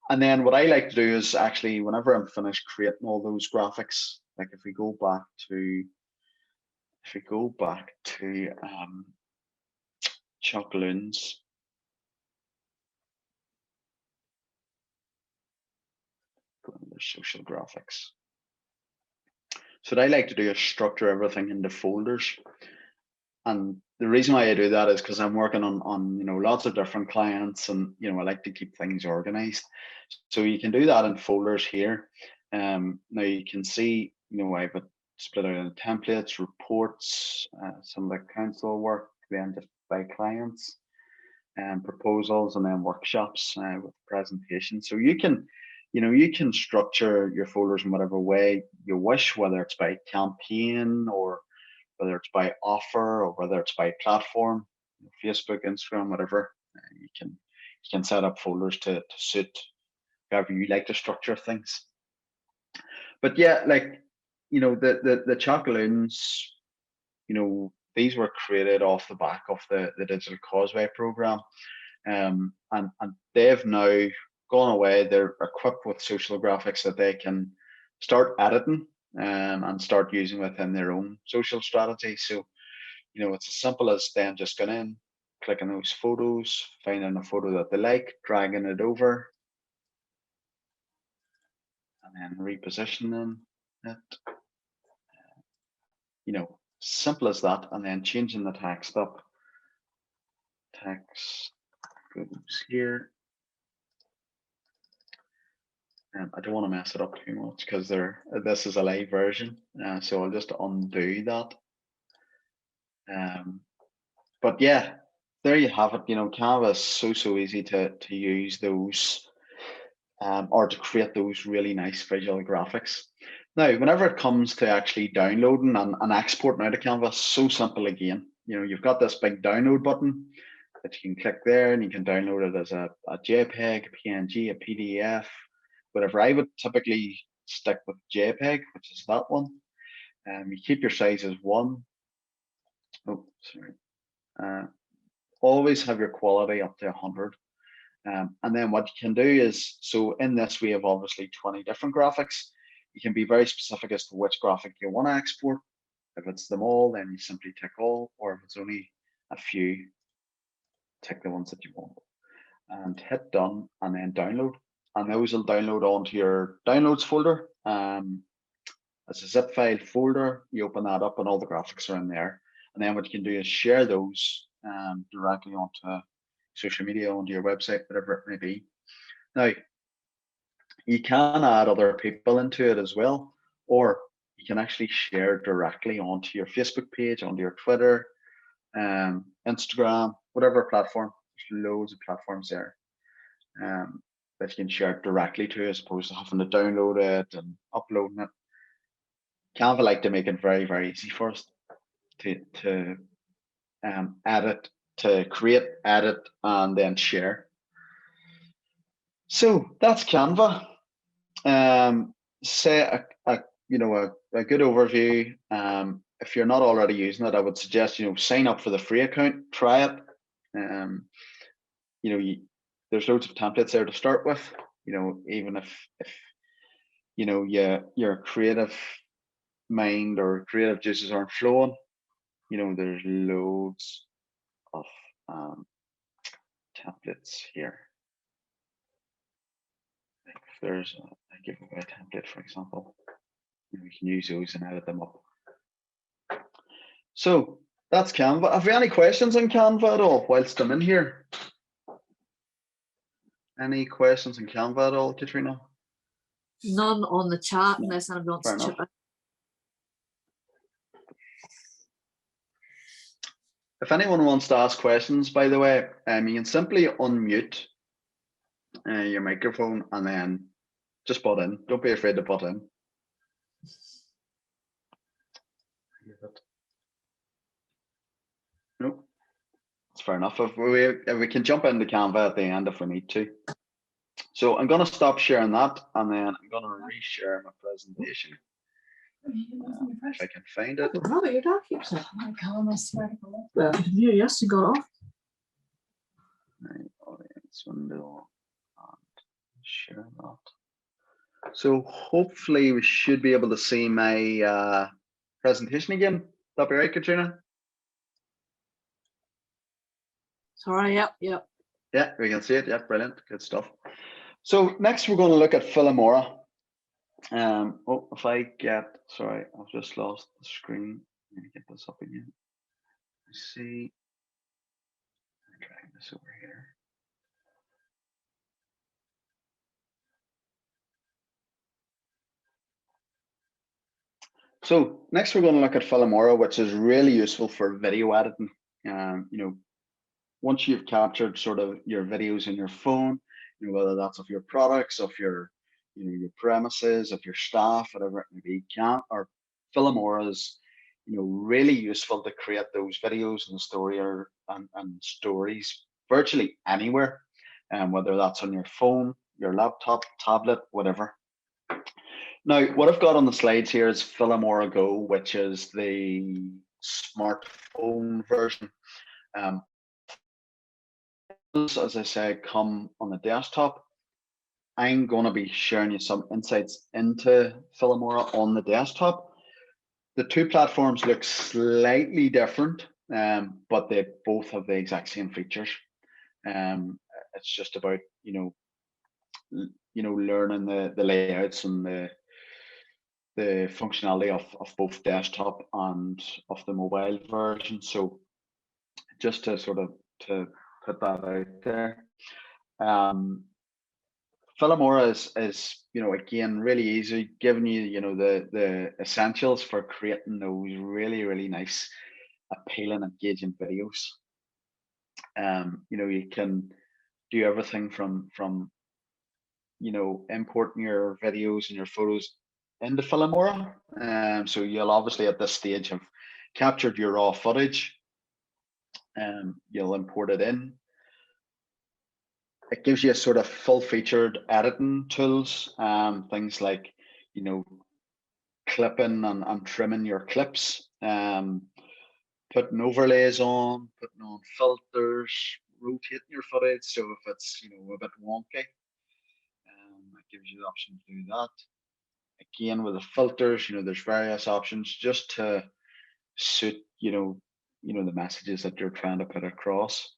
A: And then what I like to do is actually, whenever I'm finished creating all those graphics, like if we go back to Chocolins, go into social graphics. So what I like to do is structure everything into folders. And the reason why I do that is because I'm working on lots of different clients, and I like to keep things organized. So you can do that in folders here. Now you can see I've split out into templates, reports, some of the council work, then just by clients, and proposals, and then workshops with presentations. So you can structure your folders in whatever way you wish, whether it's by campaign or whether it's by offer or whether it's by platform, Facebook, Instagram, whatever. You can set up folders to suit however you like to structure things. But yeah, like the Chocoloons, these were created off the back of the Digital Causeway program, and they've now gone away. They're equipped with social graphics that they can start editing and start using within their own social strategy. So, it's as simple as them just going in, clicking those photos, finding a photo that they like, dragging it over, and then repositioning it. Simple as that, and then changing the text up. Text goes here. I don't want to mess it up too much because this is a live version, so I'll just undo that. But yeah, there you have it. You know, Canva is so easy to use those, or to create those really nice visual graphics. Now, whenever it comes to actually downloading and exporting out of Canva, so simple again. You know, you've got this big download button that you can click there, and you can download it as a JPEG, a PNG, a PDF, whatever. I would typically stick with JPEG, which is that one. You keep your size as 1. Oh, sorry. Always have your quality up to 100. And then what you can do is, so in this we have obviously 20 different graphics. You can be very specific as to which graphic you want to export. If it's them all, then you simply tick all, or if it's only a few, tick the ones that you want. And hit done, and then download. And those will download onto your downloads folder. As a zip file folder, you open that up and all the graphics are in there. And then what you can do is share those directly onto social media, onto your website, whatever it may be. Now, you can add other people into it as well, or you can actually share directly onto your Facebook page, onto your Twitter, Instagram, whatever platform. There's loads of platforms there that you can share it directly to, as opposed to having to download it and uploading it. Canva like to make it very easy for us to edit, to create, edit, and then share. So that's Canva. Say a good overview. If you're not already using it, I would suggest sign up for the free account, try it. There's loads of templates there to start with. Even if your creative mind or creative juices aren't flowing, there's loads of templates here. Like if there's a giveaway template, for example, we can use those and edit them up. So that's Canva. Have you any questions on Canva at all whilst I'm in here? Any questions on Canva at all, Katrina?
B: None on the chat,
A: No.
B: unless anyone wants to chip in.
A: If anyone wants to ask questions, by the way, you can simply unmute your microphone and then just butt in. Don't be afraid to butt in. Nope, that's fair enough. If we can jump into Canva at the end if we need to. So I'm going to stop sharing that, and then I'm going to reshare my presentation. If I can find it.
B: Oh, your dog keeps it. Oh my God, I swear to God. Well, yes, you got off.
A: Right, audience window, and share that. So hopefully we should be able to see my presentation again. That be right, Katrina?
B: Sorry, yep.
A: Yeah, we can see it. Yeah, brilliant, good stuff. So next we're going to look at Philomora. If I get, sorry, I've just lost the screen. Let me get this up again. Let's see. I'm dragging this over here. So next we're going to look at Philomora, which is really useful for video editing. Once you've captured sort of your videos in your phone, whether that's of your products, of your your premises, of your staff, whatever it may be, Philomora is really useful to create those videos and stories virtually anywhere, whether that's on your phone, your laptop, tablet, whatever. Now, what I've got on the slides here is Philomora Go, which is the smartphone version. As I say, come on the desktop. I'm going to be sharing you some insights into Philomora on the desktop. The two platforms look slightly different, but they both have the exact same features. It's just about learning the layouts and the functionality of both desktop and of the mobile version. So just to sort of to put that out there. Filmora is again really easy, giving you the essentials for creating those really nice, appealing, engaging videos. You can do everything from importing your videos and your photos into Filmora. So you'll obviously at this stage have captured your raw footage. You'll import it in. It gives you a sort of full-featured editing tools, things like clipping and trimming your clips, putting overlays on, putting on filters, rotating your footage. So if it's a bit wonky, it gives you the option to do that. Again, with the filters, there's various options just to suit the messages that you're trying to put across.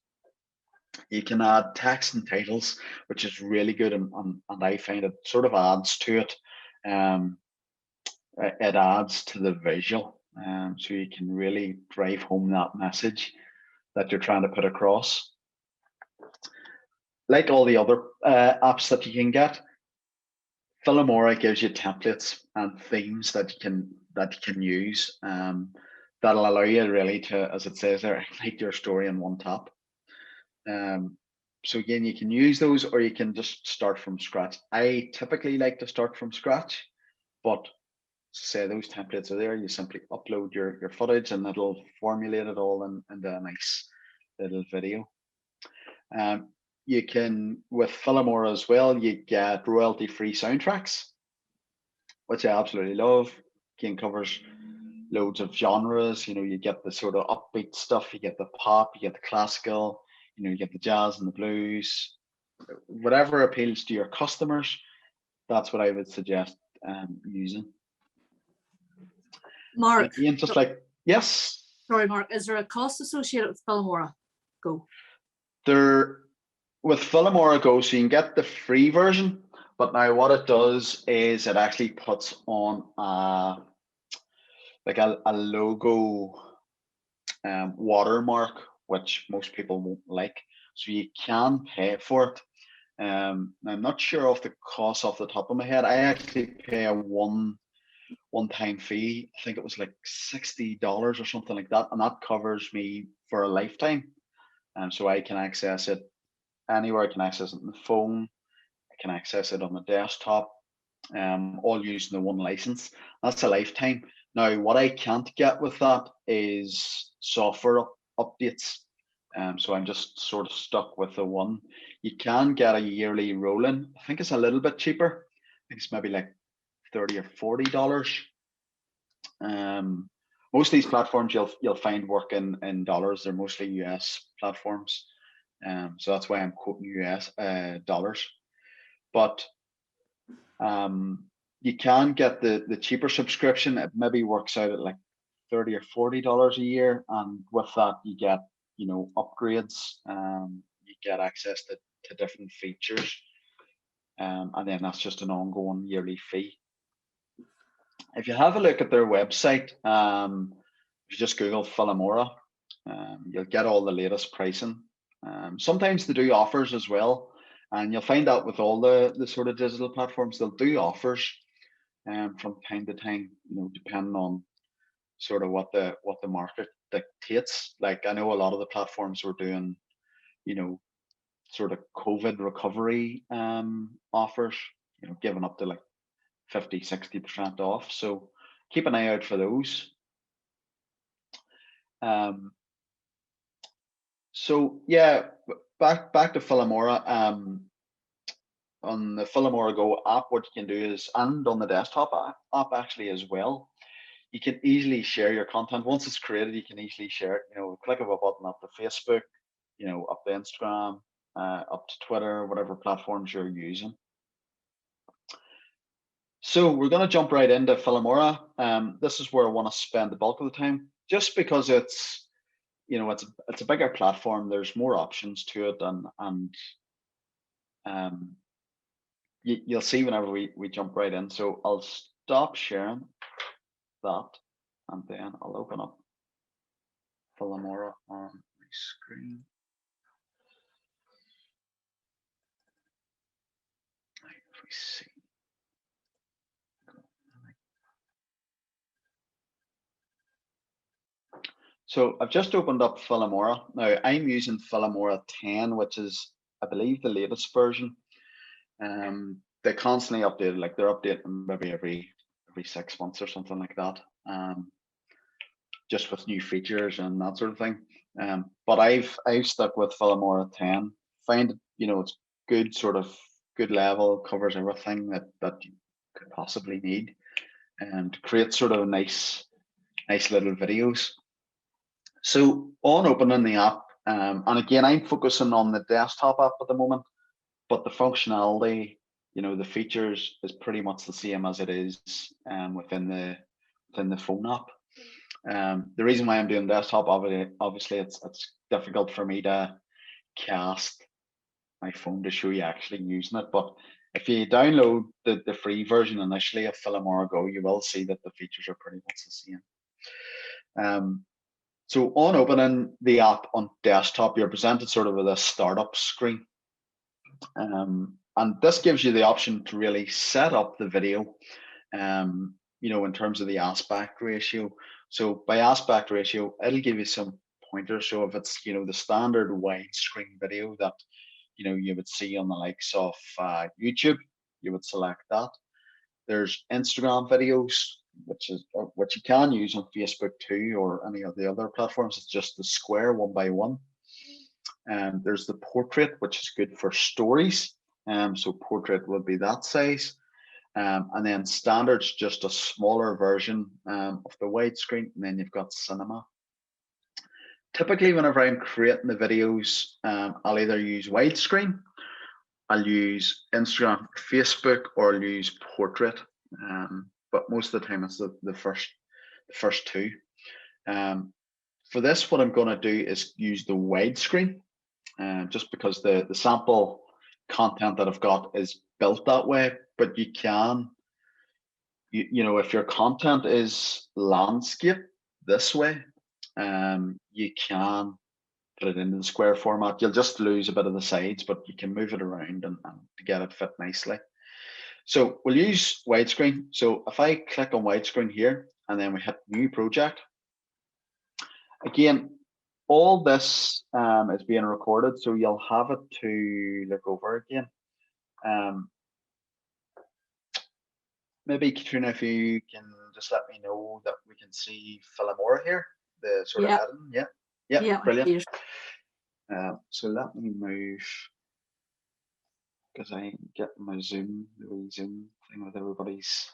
A: You can add text and titles, which is really good, and I find it sort of adds to it. It adds to the visual, so you can really drive home that message that you're trying to put across. Like all the other apps that you can get, Filmora gives you templates and themes that you can use. That'll allow you really to, as it says there, ignite your story in one tap. So again, you can use those, or you can just start from scratch. I typically like to start from scratch, but say those templates are there, you simply upload your footage and it'll formulate it all into a nice little video. You can, with Filmora as well, you get royalty-free soundtracks, which I absolutely love. Again, covers loads of genres. You get the sort of upbeat stuff, you get the pop, you get the classical, you get the jazz and the blues. Whatever appeals to your customers, that's what I would suggest using.
B: Mark,
A: Again, just like, yes.
B: Sorry, Mark, is there a cost associated with Filmora Go?
A: With Filmora Go, so you can get the free version, but now what it does is it actually puts on a logo watermark, which most people won't like. So you can pay for it. I'm not sure of the cost off the top of my head. I actually pay a one-time fee. I think it was like $60 or something like that, and that covers me for a lifetime. So I can access it anywhere. I can access it on the phone. I can access it on the desktop, all using the one license. That's a lifetime. Now, what I can't get with that is software updates. So I'm just sort of stuck with the one. You can get a yearly rolling. I think it's a little bit cheaper. I think it's maybe like $30 or $40. Most of these platforms you'll find work in dollars. They're mostly US platforms. So that's why I'm quoting US dollars. But you can get the cheaper subscription. It maybe works out at like $30 or $40 a year, and with that you get upgrades. You get access to different features, and then that's just an ongoing yearly fee. If you have a look at their website, if you just Google Filmora, you'll get all the latest pricing. Sometimes they do offers as well, and you'll find out with all the sort of digital platforms, they'll do offers from time to time, depending on sort of what the market dictates. Like I know a lot of the platforms were doing, sort of COVID recovery offers, giving up to like 50-60% off. So keep an eye out for those. So yeah, back to Filmora. On the Filmora Go app, what you can do is, and on the desktop app actually as well, you can easily share your content. Once it's created, you can easily share it. Click of a button up to Facebook, up to Instagram, up to Twitter, whatever platforms you're using. So we're going to jump right into Filmora. This is where I want to spend the bulk of the time, just because it's it's a bigger platform. There's more options to it, and you'll see whenever we jump right in. So I'll stop sharing that, and then I'll open up Filmora on my screen. me see. So I've just opened up Filmora. Now I'm using Filmora 10, which is, I believe, the latest version. They constantly update it, like they're updating maybe every 6 months or something like that. Just with new features and that sort of thing. But I've stuck with Filmora 10. Find it, it's good, sort of good level, covers everything that you could possibly need, and to create sort of nice little videos. So on opening the app, and again, I'm focusing on the desktop app at the moment, but the functionality, the features is pretty much the same as it is within the phone app. The reason why I'm doing desktop, obviously it's difficult for me to cast my phone to show you actually using it. But if you download the free version initially of Filmora Go, you will see that the features are pretty much the same. So on opening the app on desktop, you're presented sort of with a startup screen. And this gives you the option to really set up the video, in terms of the aspect ratio. So by aspect ratio, it'll give you some pointers. So if it's, the standard widescreen video that, you would see on the likes of YouTube, you would select that. There's Instagram videos, which you can use on Facebook too, or any of the other platforms. It's just the square 1x1. There's the portrait, which is good for stories. So portrait would be that size. And then standard's just a smaller version of the widescreen, and then you've got cinema. Typically, whenever I'm creating the videos, I'll either use widescreen, I'll use Instagram, Facebook, or I'll use portrait. But most of the time, it's the first two. For this, what I'm going to do is use the widescreen, just because the sample content that I've got is built that way. But you can, if your content is landscape this way, you can put it into the square format. You'll just lose a bit of the sides, but you can move it around and to get it fit nicely. So we'll use widescreen. So if I click on widescreen here and then we hit new project, again, all this is being recorded, so you'll have it to look over again. Maybe Katrina, if you can just let me know that we can see Filmora here, the sort of heading. Yeah, brilliant. So let me move, because I get my Zoom, the wee Zoom thing with everybody's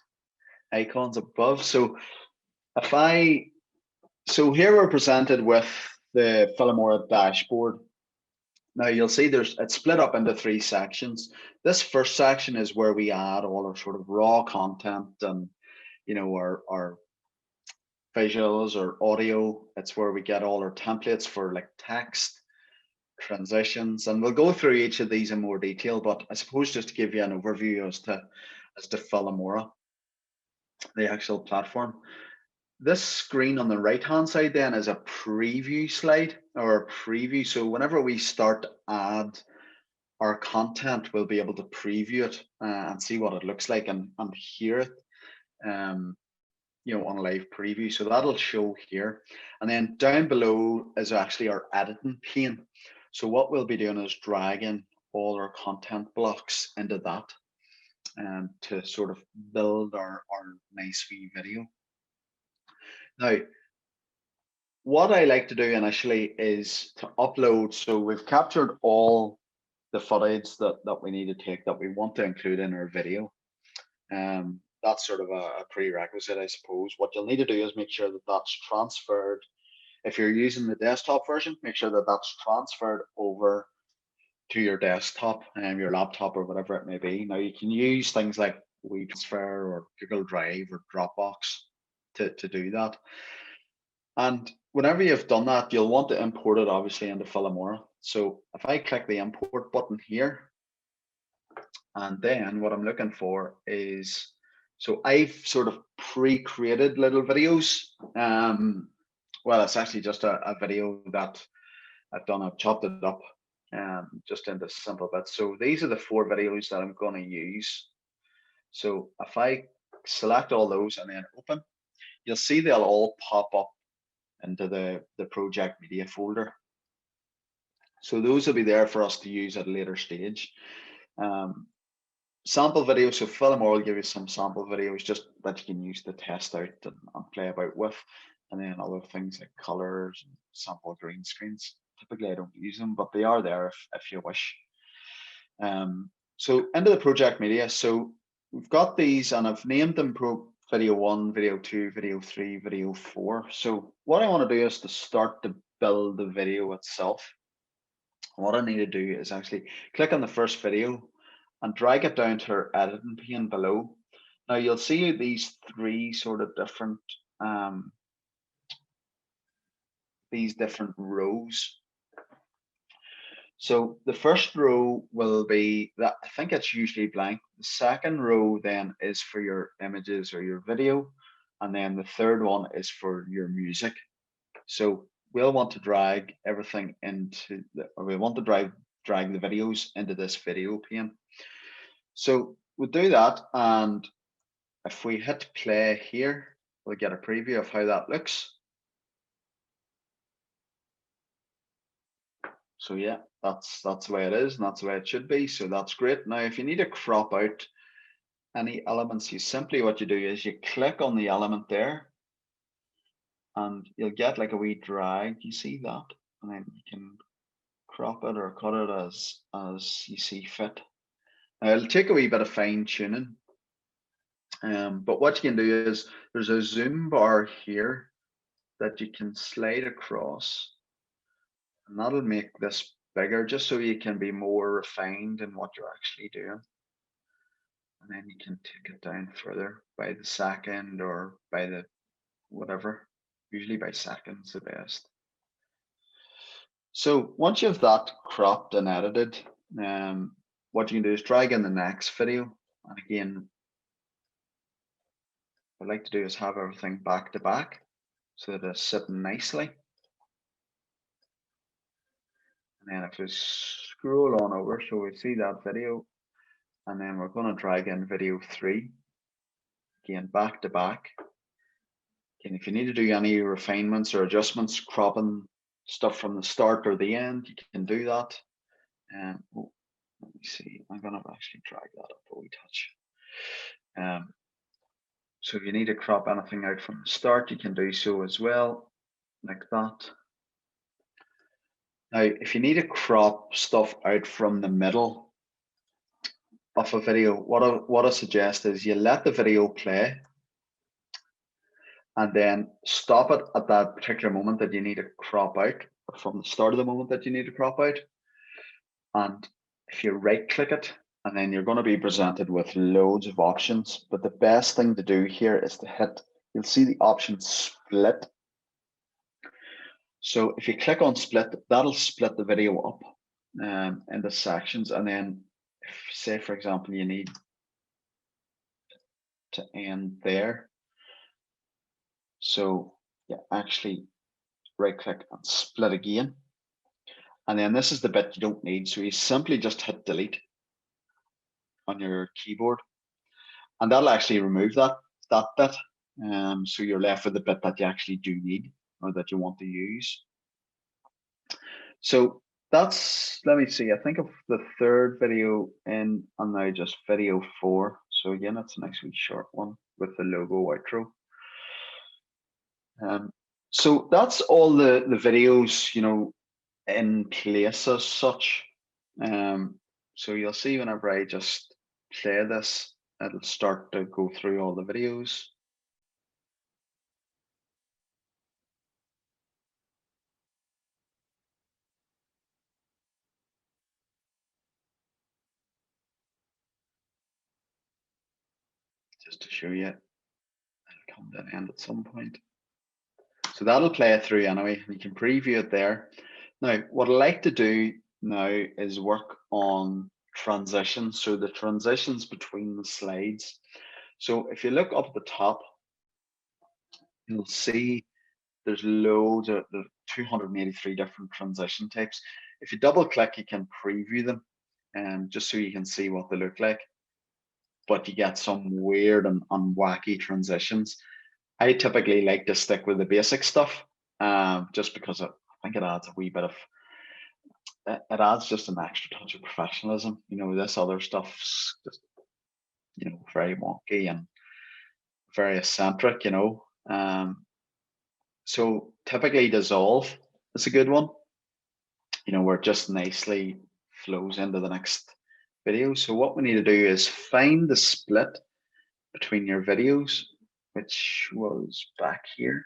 A: icons above. So so here we're presented with the Filmora dashboard. Now you'll see it's split up into 3 sections. This first section is where we add all our sort of raw content and, our visuals or audio. It's where we get all our templates for like text, transitions, and we'll go through each of these in more detail. But I suppose just to give you an overview as to Filmora, the actual platform. This screen on the right hand side then is a preview slide or a preview. So whenever we start to add our content, we'll be able to preview it and see what it looks like and hear it, on live preview. So that'll show here. And then down below is actually our editing pane. So what we'll be doing is dragging all our content blocks into that to sort of build our nice wee video. Now, what I like to do initially is to upload. So we've captured all the footage that we need to take that we want to include in our video. That's sort of a prerequisite, I suppose. What you'll need to do is make sure that that's transferred. If you're using the desktop version, make sure that that's transferred over to your desktop and your laptop or whatever it may be. Now you can use things like WeTransfer or Google Drive or Dropbox to do that. And whenever you've done that, you'll want to import it obviously into Filmora. So if I click the import button here, and then what I'm looking for is, so I've sort of pre-created little videos. Well, it's actually just a video that I've done. I've chopped it up just into simple bits. So these are the 4 videos that I'm going to use So if I select all those and then open, you'll see they'll all pop up into the project media folder. So those will be there for us to use at a later stage. Sample videos, so Fillmore will give you some sample videos just that you can use to test out and play about with. And then other things like colors and sample green screens. Typically I don't use them, but they are there if you wish. So into the project media. So we've got these and I've named them video 1, video 2, video 3, video 4. So what I want to do is to start to build the video itself. What I need to do is actually click on the first video and drag it down to our editing pane below. Now you'll see these three sort of different rows. So the first row will be that, I think it's usually blank. The second row then is for your images or your video. And then the third one is for your music. So we'll want to drag everything into or we want to drag the videos into this video pane. So we'll do that. And if we hit play here, we'll get a preview of how that looks. So yeah, that's the way it is, and that's the way it should be. So that's great. Now, if you need to crop out any elements, what you do is you click on the element there, and you'll get like a wee drag. You see that, and then you can crop it or cut it as you see fit. Now, it'll take a wee bit of fine tuning, but what you can do is there's a zoom bar here that you can slide across. And that'll make this bigger just so you can be more refined in what you're actually doing. And then you can take it down further by the second or by the whatever, usually by seconds the best. So once you have that cropped and edited, what you can do is drag in the next video. And again, what I like to do is have everything back to back so that it's sitting nicely. And then if we scroll on over, so we see that video, and then we're going to drag in video 3, again, back to back. Again, if you need to do any refinements or adjustments, cropping stuff from the start or the end, you can do that. And oh, let me see, I'm going to actually drag that up a wee touch. So if you need to crop anything out from the start, you can do so as well, like that. Now, if you need to crop stuff out from the middle of a video, what I suggest is you let the video play and then stop it at that particular moment that you need to crop out, or from the start of the moment that you need to crop out. And if you right click it, and then you're going to be presented with loads of options, but the best thing to do here is to hit, you'll see the option split. So if you click on split, that'll split the video up into sections. And then if, say, for example, you need to end there. So you actually right click and split again. And then this is the bit you don't need. So you simply just hit delete on your keyboard. And that'll actually remove that bit. So you're left with the bit that you actually do need or that you want to use. So that's, let me see, I think of the third video in, and now just video 4. So again, that's a nice wee short one with the logo outro. So that's all the videos, you know, in place as such. So you'll see whenever I just play this, it'll start to go through all the videos. Just to show you, it'll come to an end at some point. So that'll play it through anyway. You can preview it there. Now, what I like to do now is work on transitions. So the transitions between the slides. So if you look up at the top, you'll see there's loads of the 283 different transition types. If you double click, you can preview them, just so you can see what they look like. but you get some weird and wacky transitions. I typically like to stick with the basic stuff, just because I think it adds a wee bit of, it adds just an extra touch of professionalism. You know, this other stuff's just, you know, very wonky and very eccentric, you know. So typically dissolve is a good one, you know, where it just nicely flows into the next video. So what we need to do is find the split between your videos, which was back here.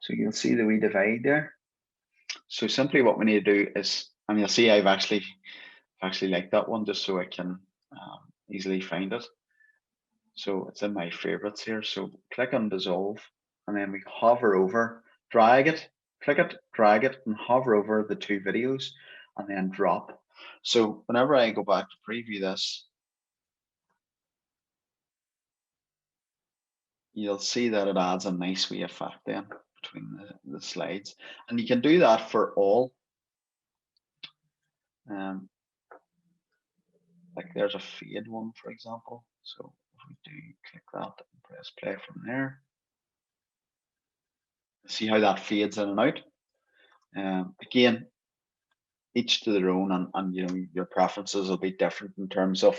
A: So you'll see the wee divide there. So simply what we need to do is, and you'll see I've actually like that one just so I can easily find it. So it's in my favorites here. So click on dissolve, and then we hover over, drag it, click it, drag it, and hover over the two videos, and then drop. So whenever I go back to preview this, you'll see that it adds a nice wee effect then between the slides. And you can do that for all. Like there's a fade one, for example. So if we do click that and press play from there, see how that fades in and out. Again, each to their own, and you know, your preferences will be different in terms of,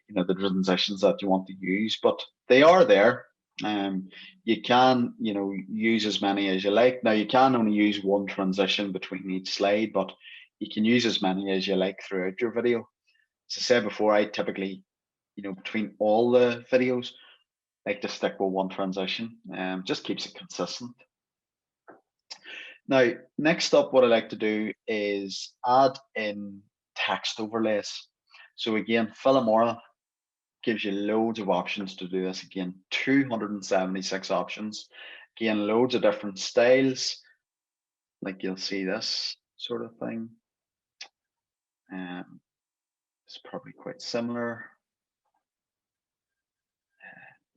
A: you know, the transitions that you want to use, but they are there. You can, you know, use as many as you like. Now you can only use one transition between each slide, but you can use as many as you like throughout your video. As I said before, I typically, you know, between all the videos, like to stick with one transition. Just keeps it consistent. Now, next up, what I like to do is add in text overlays. So again, Filmora gives you loads of options to do this. Again, 276 options. Again, loads of different styles. Like you'll see this sort of thing. It's probably quite similar.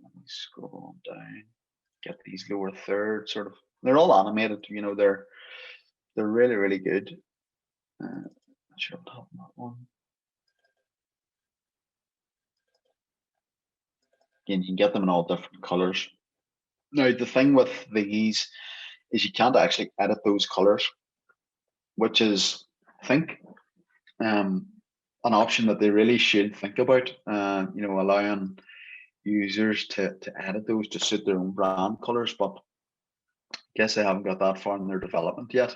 A: Let me scroll on down. Get these lower thirds sort of. They're all animated. You know, they're really, really good. Sure, I'll top that one. Again, you can get them in all different colors. Now, the thing with these is you can't actually edit those colors, which is, I think, an option that they really should think about. You know, allowing users to edit those to suit their own brand colors, but I guess they haven't got that far in their development yet.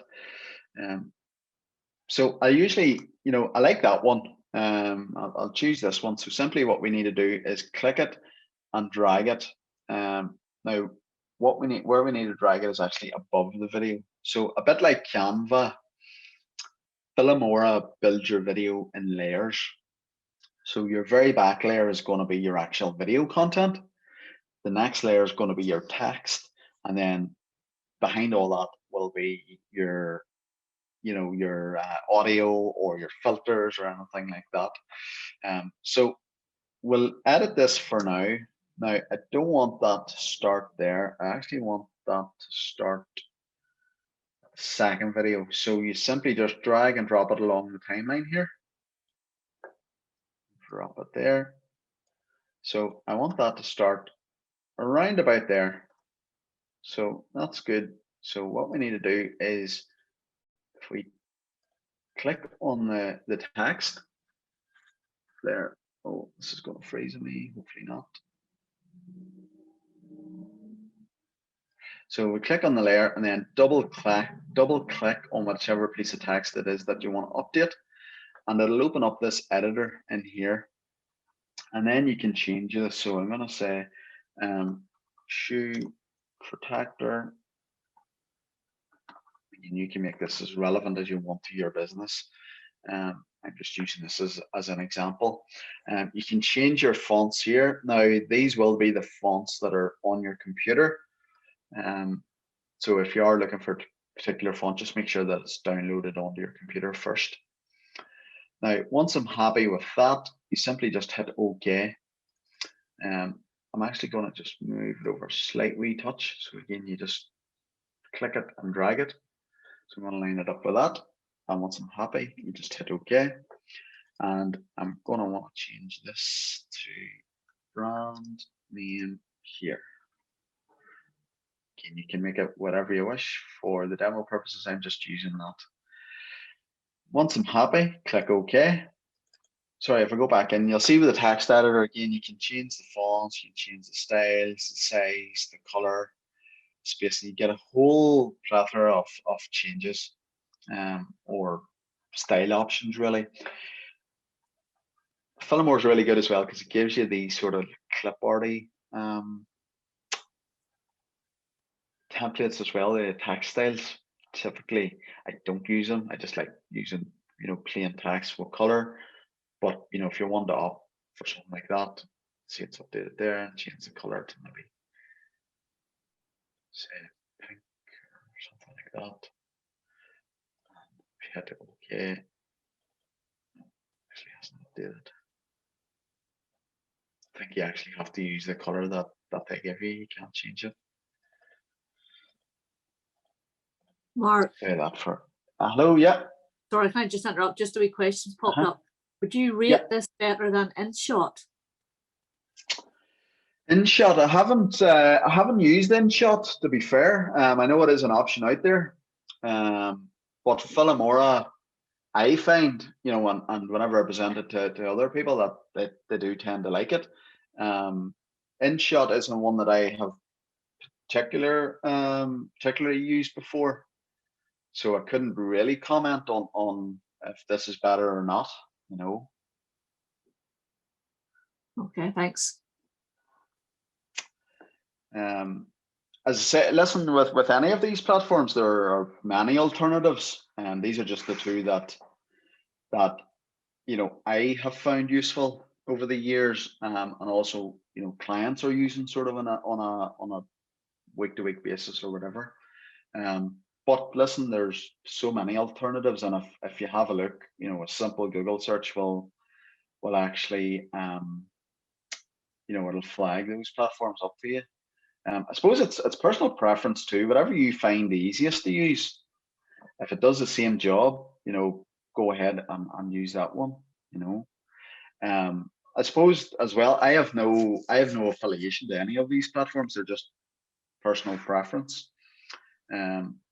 A: So I usually, you know, I like that one. I'll choose this one. So simply what we need to do is click it and drag it. Now, what we need, where we need to drag it is actually above the video. So a bit like Canva, Filmora builds your video in layers. So your very back layer is going to be your actual video content. The next layer is going to be your text, and then behind all that will be your, you know, your audio or your filters or anything like that. So we'll edit this for now. Now, I don't want that to start there. I actually want that to start second video. So you simply just drag and drop it along the timeline here. Drop it there. So I want that to start around about there. So that's good. So what we need to do is, if we click on the text there, oh, this is going to freeze me, hopefully not. So we click on the layer and then double click on whichever piece of text it is that you want to update, and it'll open up this editor in here, and then you can change this. So I'm going to say shoe protector, and you can make this as relevant as you want to your business. I'm just using this as an example. You can change your fonts here. Now, these will be the fonts that are on your computer. So if you are looking for a particular font, just make sure that it's downloaded onto your computer first. Now, once I'm happy with that, you simply just hit OK. I'm actually going to just move it over a slight wee touch. So again, you just click it and drag it. So I'm going to line it up with that. And once I'm happy, you just hit OK. And I'm going to want to change this to brand name here. Again, you can make it whatever you wish. For the demo purposes, I'm just using that. Once I'm happy, click OK. Sorry, if I go back in, you'll see with the text editor, again, you can change the fonts, you can change the styles, the size, the color, spacing. You get a whole plethora of changes or style options, really. Fillmore is really good as well because it gives you these sort of clipboardy templates as well, the text styles. Typically, I don't use them. I just like using, plain text with color. But, if you want to opt for something like that, see it's updated there and change the color to maybe say pink or something like that. And if you hit OK, actually hasn't updated. I think you actually have to use the color that they give you. You can't change it.
B: Mark.
A: Say that for hello, yeah.
B: Sorry, can I just interrupt? Just a wee questions popped up. Would you rate this better than InShot?
A: InShot, I haven't used InShot, to be fair. I know it is an option out there, but Filmora, I find, and whenever I present it to other people, that they do tend to like it. InShot isn't one that I have particularly used before, so I couldn't really comment on if this is better or not.
B: Okay, thanks.
A: As I say, listen, with any of these platforms, there are many alternatives, and these are just the two that I have found useful over the years, and also clients are using sort of on a week-to-week basis or whatever. But listen, there's so many alternatives, and if you have a look, a simple Google search will actually it'll flag those platforms up for you. I suppose it's personal preference too. Whatever you find the easiest to use, if it does the same job, go ahead and use that one. I suppose as well, I have no affiliation to any of these platforms. They're just personal preference.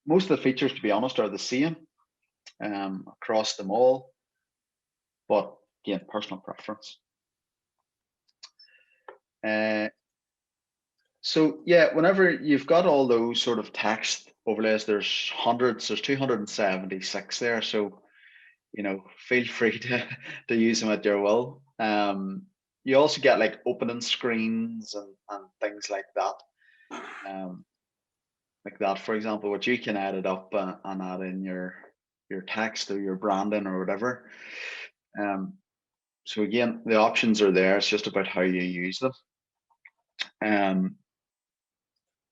A: Most of the features, to be honest, are the same across them all, but again, personal preference. So yeah, whenever you've got all those sort of text overlays, there's hundreds, there's 276 there. So, feel free to use them at your will. You also get like opening screens and things like that. Like that, for example, which you can edit up and add in your text or your branding or whatever. So again, the options are there. It's just about how you use them.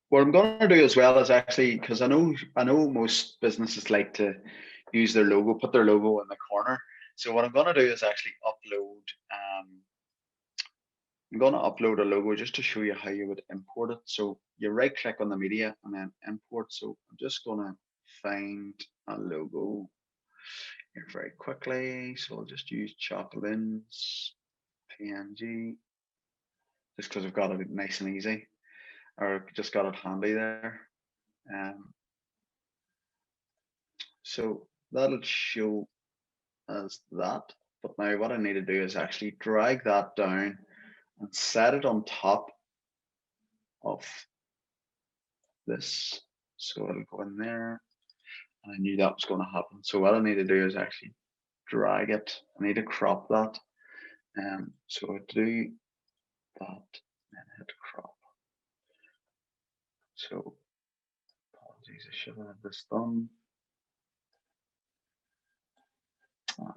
A: What I'm going to do as well is actually, because I know most businesses like to use their logo, put their logo in the corner. So what I'm going to do is actually upload. I'm going to upload a logo just to show you how you would import it. So you right click on the media and then import. So I'm just going to find a logo here very quickly. So I'll just use Chocolate's PNG just because I've got it nice and easy, or just got it handy there. So that'll show as that. But now what I need to do is actually drag that down and set it on top of this. So it'll go in there. And I knew that was going to happen. So what I need to do is actually drag it. I need to crop that. So I do that and hit crop. So apologies, I should have this done. I'm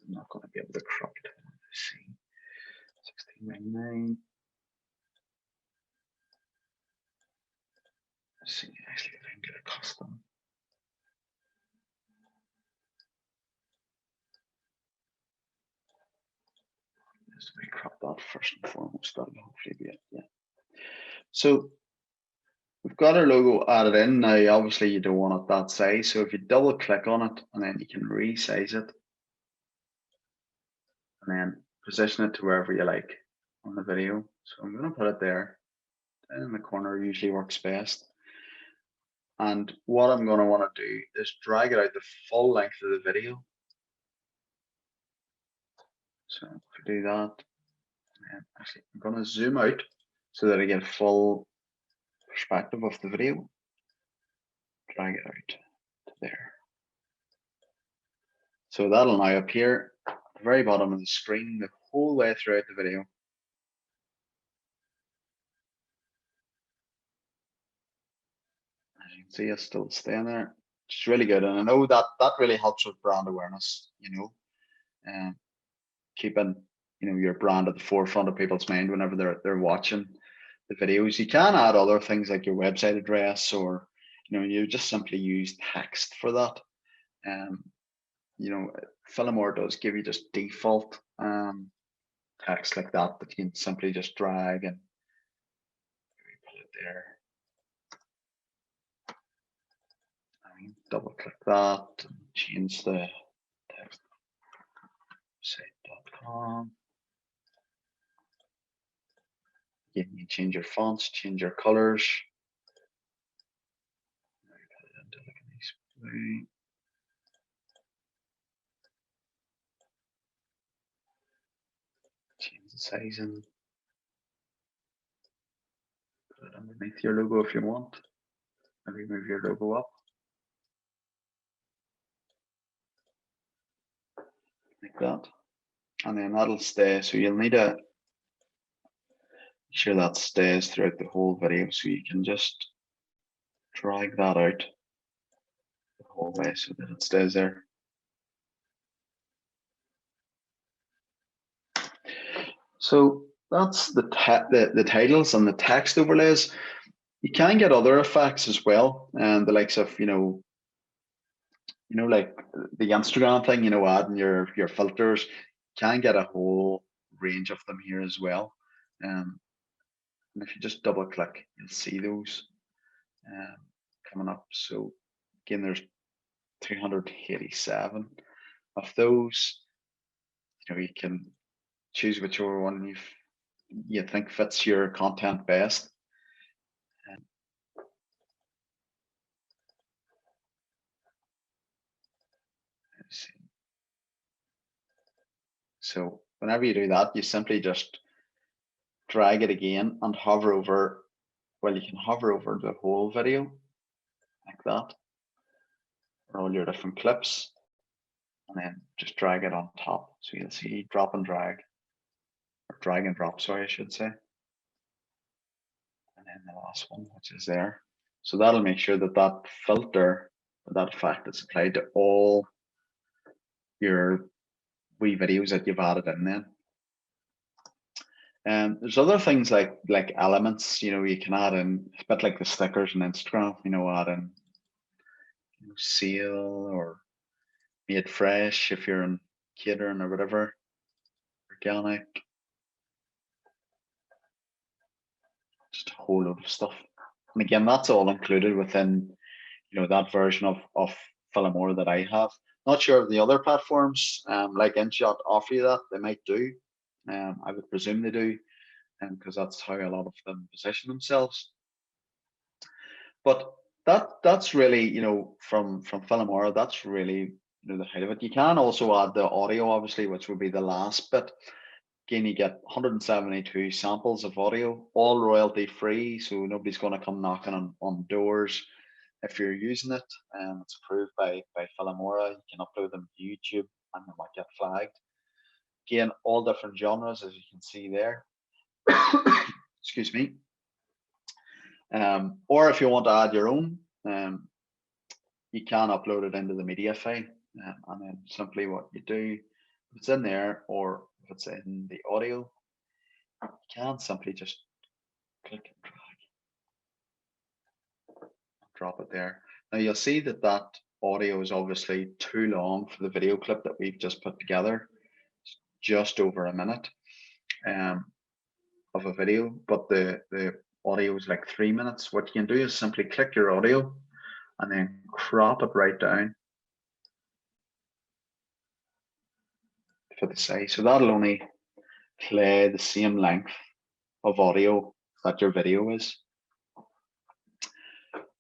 A: not going to be able to crop it. Let's see. 16:99. Let's see actually if I can get a custom. Let's crop that first and foremost. That'll hopefully be it. Yeah. So we've got our logo added in. Now obviously you don't want it that size. So if you double click on it and then you can resize it and then position it to wherever you like on the video. So I'm going to put it there in the corner, usually works best. And what I'm going to want to do is drag it out the full length of the video. So if we do that, and actually I'm going to zoom out so that I get full perspective of the video. Drag it out to there. So that'll now appear at the very bottom of the screen the whole way throughout the video. As you can see, it's still staying there. It's really good, and I know that that really helps with brand awareness. You know, and keeping your brand at the forefront of people's mind whenever they're watching the videos. You can add other things like your website address, or you just simply use text for that. Philomore does give you just default text like that you can simply just drag and put it there. Double click that and change the text. Site.com. Again, you can change your fonts, change your colors. Put it into like a nice blue. Change the sizing. Put it underneath your logo if you want. Maybe move your logo up. Like that. And then that'll stay. So you'll need to make sure that stays throughout the whole video. So you can just drag that out the whole way so that it stays there. So that's the titles and the text overlays. You can get other effects as well, and the likes of like the Instagram thing, adding your filters. You can get a whole range of them here as well. And if you just double click, you'll see those coming up. So again, there's 287 of those. You can choose whichever one you think fits your content best. Let's see. So whenever you do that, you simply just drag it again and hover over. Well, you can hover over the whole video like that, or all your different clips, and then just drag it on top. So you'll see drop and drag, or drag and drop, sorry, I should say. And then the last one, which is there. So that'll make sure that that filter, or that effect, is applied to all your wee videos that you've added in then. And there's other things like elements, you can add in, a bit like the stickers on Instagram, add in sale or made fresh if you're in catering or whatever, organic, just a whole load of stuff. And again, that's all included within that version of Philomore that I have. Not sure if the other platforms like InShot offer you that. They might do. I would presume they do, because that's how a lot of them position themselves. But that's really, from Philomore, that's really the height of it. You can also add the audio, obviously, which would be the last bit. Again, you get 172 samples of audio, all royalty free, so nobody's going to come knocking on doors if you're using it. It's approved by Philomore. You can upload them to YouTube and they might get flagged. Again, all different genres, as you can see there. Excuse me. Or if you want to add your own, you can upload it into the media file, and then simply what you do, if it's in there or if it's in the audio, you can simply just click and drag, drop it there. Now you'll see that that audio is obviously too long for the video clip that we've just put together. It's just over a minute of a video, but the audio is like 3 minutes. What you can do is simply click your audio and then crop it right down for the size. So that'll only play the same length of audio that your video is.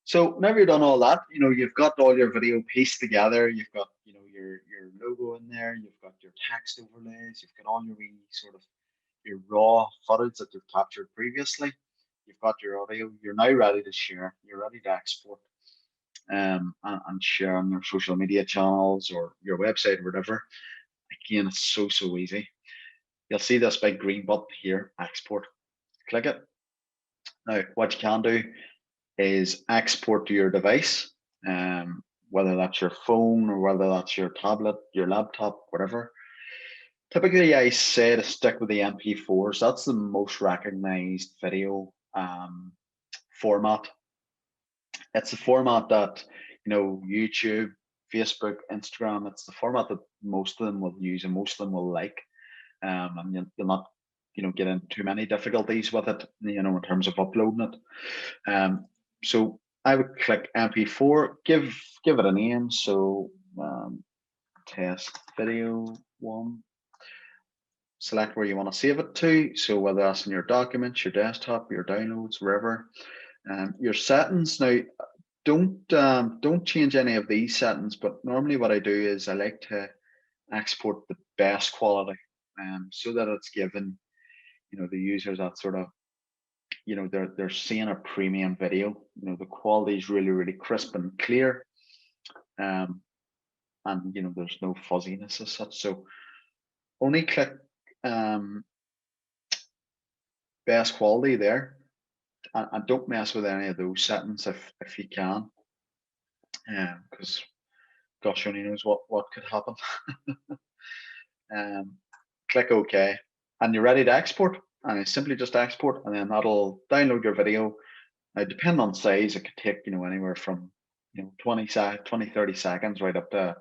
A: So whenever you've done all that, you've got all your video pieced together, you've got, your logo in there, you've got your text overlays, you've got all your wee sort of your raw footage that you've captured previously, you've got your audio, you're now ready to share, you're ready to export and share on your social media channels or your website or whatever. Again, it's so easy. You'll see this big green button here, export. Click it. Now, what you can do is export to your device, whether that's your phone or whether that's your tablet, your laptop, whatever. Typically, I say to stick with the MP4s. That's the most recognized video format. It's the format that, YouTube, Facebook, Instagram, it's the format that most of them will use and most of them will like. And you'll not, get into too many difficulties with it, in terms of uploading it. So I would click MP4, give it a name. So test video 1. Select where you want to save it to. So whether that's in your documents, your desktop, your downloads, wherever. Your settings. Now, don't change any of these settings. But normally, what I do is I like to export the best quality, so that it's given, the users that sort of, they're seeing a premium video. The quality is really crisp and clear, and there's no fuzziness as such. So only click best quality there, and don't mess with any of those settings if you can, because gosh only knows what could happen. Click OK, and you're ready to export. And I simply just export, and then that'll download your video. Now, depending on size, it could take anywhere from 20, 30 seconds right up to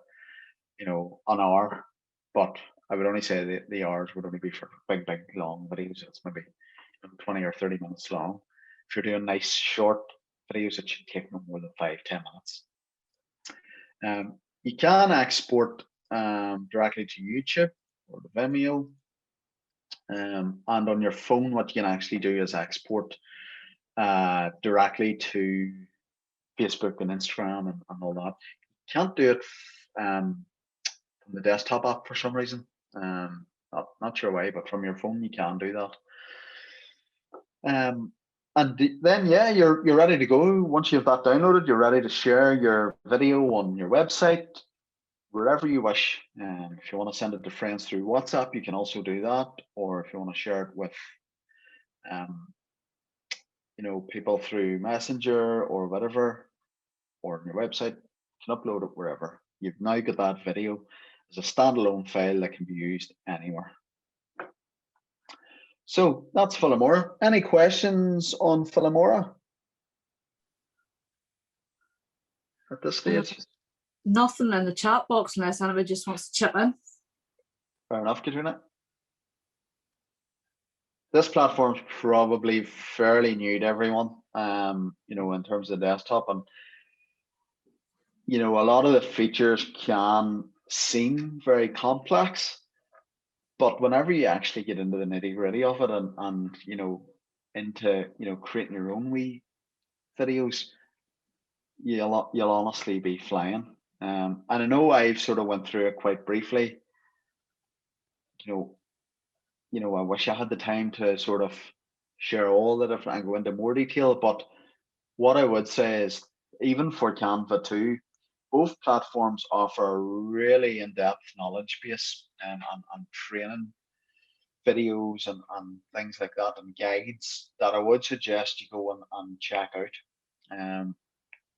A: an hour. But I would only say the hours would only be for big long videos. It's maybe 20 or 30 minutes long. If you're doing nice short videos, it should take no more than 5-10 minutes. You can export directly to YouTube or to Vimeo. And on your phone, what you can actually do is export directly to Facebook and Instagram and all that. You can't do it from the desktop app for some reason. Not sure why, but from your phone you can do that. And then you're ready to go. Once you have that downloaded, you're ready to share your video on your website, wherever you wish. If you want to send it to friends through WhatsApp, you can also do that. Or if you want to share it with people through Messenger or whatever, or on your website, you can upload it wherever. You've now got that video as a standalone file that can be used anywhere. So that's Filmora. Any questions on Filmora at this stage?
B: Nothing in the chat box unless anybody just wants to chip in.
A: Fair enough, Katrina. This platform's probably fairly new to everyone, in terms of the desktop, and a lot of the features can seem very complex, but whenever you actually get into the nitty-gritty of it and into creating your own wee videos, you'll honestly be flying. And I know I've sort of went through it quite briefly. I wish I had the time to sort of share all the different and go into more detail, but what I would say is, even for Canva 2, both platforms offer really in-depth knowledge base and training videos and things like that, and guides that I would suggest you go and check out.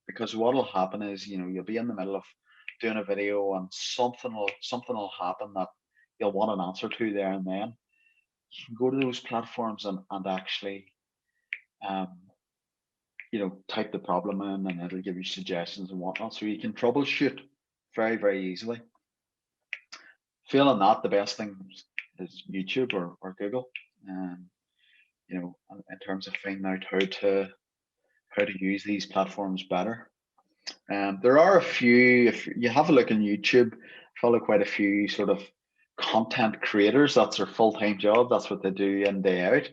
A: Because what will happen is, you'll be in the middle of doing a video and something will happen that you'll want an answer to there and then. You can go to those platforms and actually type the problem in, and it'll give you suggestions and whatnot, so you can troubleshoot very easily. Failing that, the best thing is YouTube or Google, in terms of finding out how to use these platforms better. There are a few, if you have a look on YouTube, follow quite a few sort of content creators. That's their full-time job. That's what they do in, day out.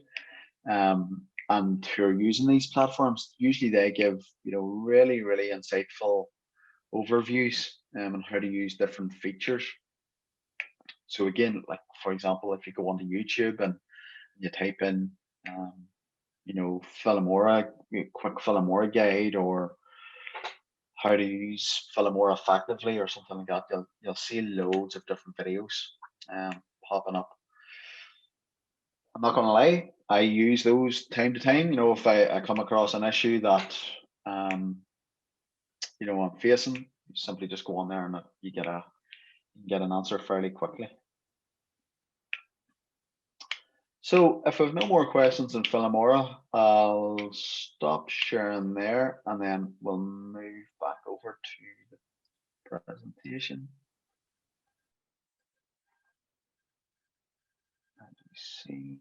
A: and who are using these platforms, usually they give, really, really insightful overviews on how to use different features. So again, like for example, if you go onto YouTube and you type in, Philomora, quick Philomora guide, or how to use Philomora effectively, or something like that, you'll see loads of different videos popping up. I'm not gonna lie, I use those time to time. If I come across an issue that I'm facing, you simply just go on there and you get an answer fairly quickly. So if I have no more questions in Philomora, I'll stop sharing there, and then we'll move back over to the presentation. Let me see.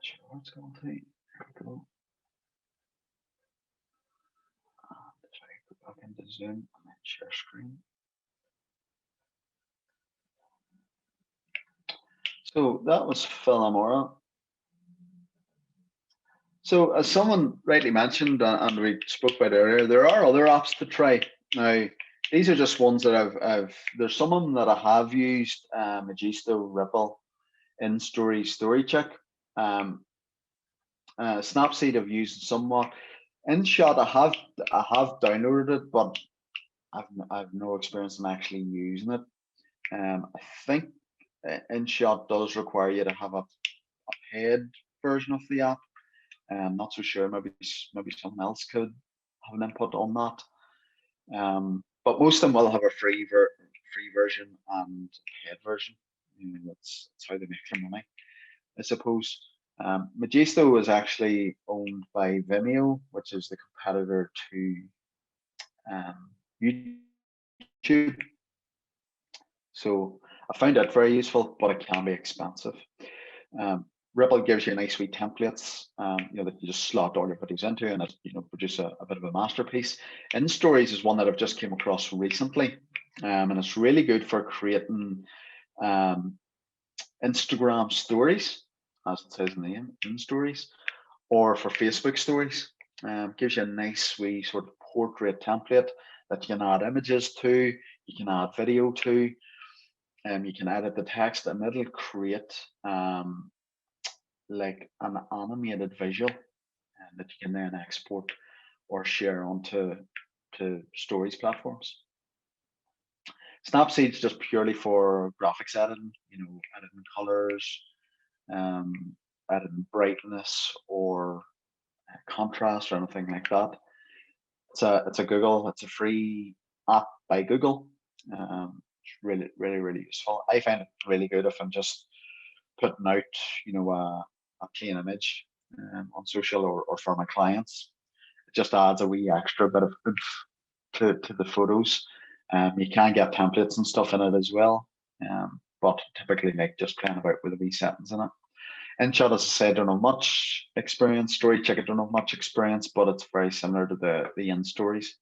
A: Sure, what's going to be? Here we go. Go back into Zoom and then share screen. So that was Philomora. So as someone rightly mentioned, and we spoke about earlier, there are other apps to try. Now, these are just ones that there's some of them that I have used, Magisto, Ripple, InStory, StoryCheck. Snapseed I've used somewhat. InShot I have downloaded it, but I've no experience in actually using it. I think InShot does require you to have a paid version of the app. I'm not so sure. Maybe someone else could have an input on that. But most of them will have a free version and a paid version. That's how they make their money, I suppose. Magisto is actually owned by Vimeo, which is the competitor to YouTube. So I found that very useful, but it can be expensive. Ripple gives you nice wee templates, that you just slot all your videos into, and it produce a bit of a masterpiece. InStories is one that I've just came across recently, and it's really good for creating Instagram stories, as it says in the name, InStories, or for Facebook stories. Gives you a nice wee sort of portrait template that you can add images to, you can add video to, you can edit the text, and it'll create like an animated visual that you can then export or share onto stories platforms. Snapseed's just purely for graphics editing, editing colors, editing brightness or contrast or anything like that. It's a free app by Google. It's really, really, really useful. I find it really good if I'm just putting out, a clean image on social or for my clients. It just adds a wee extra bit of oomph to the photos. You can get templates and stuff in it as well, but typically like just playing about with the wee settings in it. InShot, as I said, I don't have much experience. StoryCheck, I don't have much experience, but it's very similar to the InStories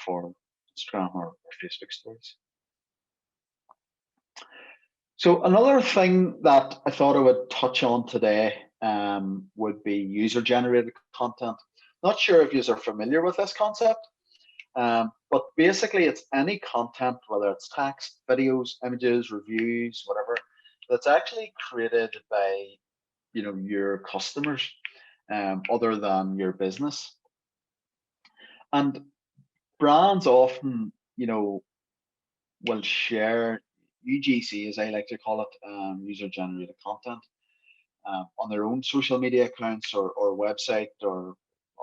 A: for Instagram or Facebook stories. So another thing that I thought I would touch on today would be user-generated content. Not sure if you are familiar with this concept, but basically it's any content, whether it's text, videos, images, reviews, whatever, that's actually created by your customers, other than your business. And brands often, will share UGC, as I like to call it, user-generated content, on their own social media accounts or website or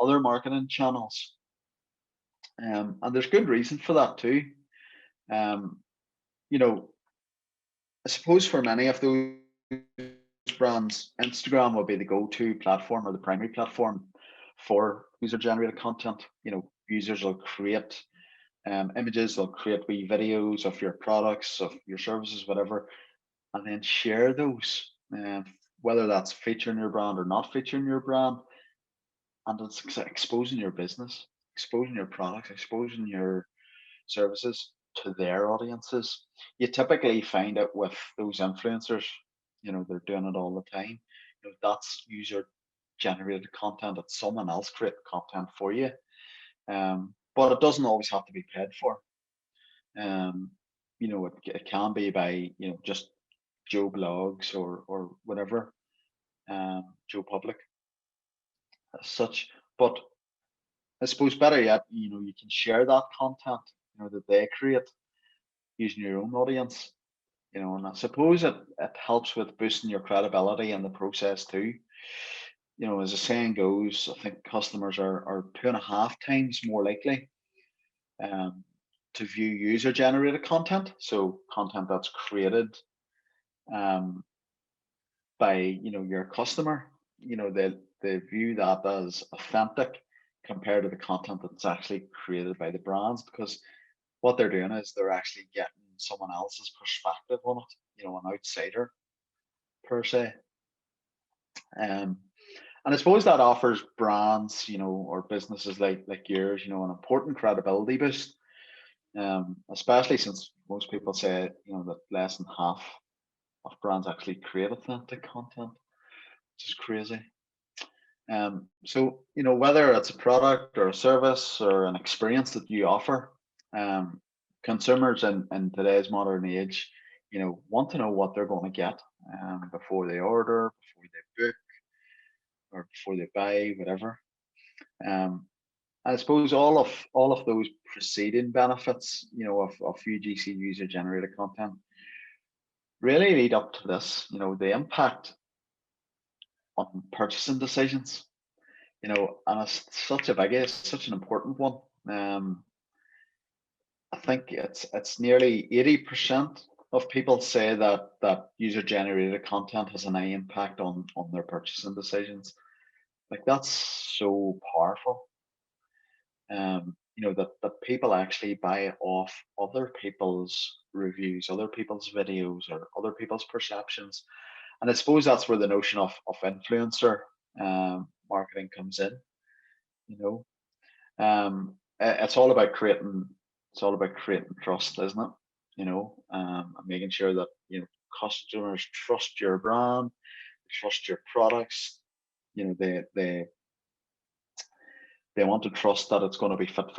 A: other marketing channels. And there's good reason for that too. I suppose for many of those brands, Instagram will be the go-to platform or the primary platform for user-generated content. Users will create images, they'll create wee videos of your products, of your services, whatever, and then share those, whether that's featuring your brand or not featuring your brand, and it's exposing your business. exposing your products, exposing your services to their audiences. You typically find it with those influencers, they're doing it all the time. That's user generated content, that someone else create content for you. But it doesn't always have to be paid for. It can be by, just Joe Blogs or whatever, Joe Public as such. But I suppose better yet, you can share that content, that they create using your own audience, and I suppose it helps with boosting your credibility in the process too. As the saying goes, I think customers are 2.5 times more likely um, to view user generated content. So content that's created um, by, your customer, they view that as authentic compared to the content that's actually created by the brands, because what they're doing is they're actually getting someone else's perspective on it, an outsider per se. Um, and I suppose that offers brands, or businesses like yours, an important credibility boost. Especially since most people say, that less than half of brands actually create authentic content, which is crazy. So, whether it's a product or a service or an experience that you offer, consumers in today's modern age, want to know what they're going to get before they order, before they book, or before they buy, whatever. I suppose all of those preceding benefits, of UGC user generated content really lead up to this, the impact on purchasing decisions, and it's such a biggie, it's such an important one. I think it's nearly 80% of people say that user generated content has an impact on their purchasing decisions. Like, that's so powerful. That people actually buy off other people's reviews, other people's videos, or other people's perceptions. And I suppose that's where the notion of influencer marketing comes in. It's all about creating trust, isn't it? And making sure that customers trust your brand, trust your products. They want to trust that it's going to be fit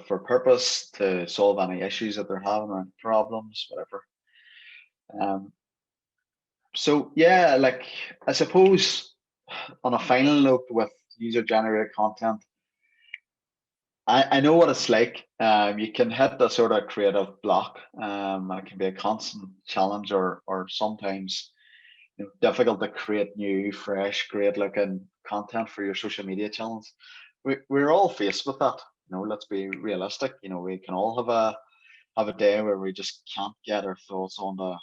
A: for purpose to solve any issues that they're having, or any problems, whatever. So yeah, like, I suppose on a final note with user generated content, I know what it's like. You can hit the sort of creative block. It can be a constant challenge, or sometimes difficult to create new, fresh, great looking content for your social media channels. We're all faced with that. Let's be realistic. We can all have a day where we just can't get our thoughts onto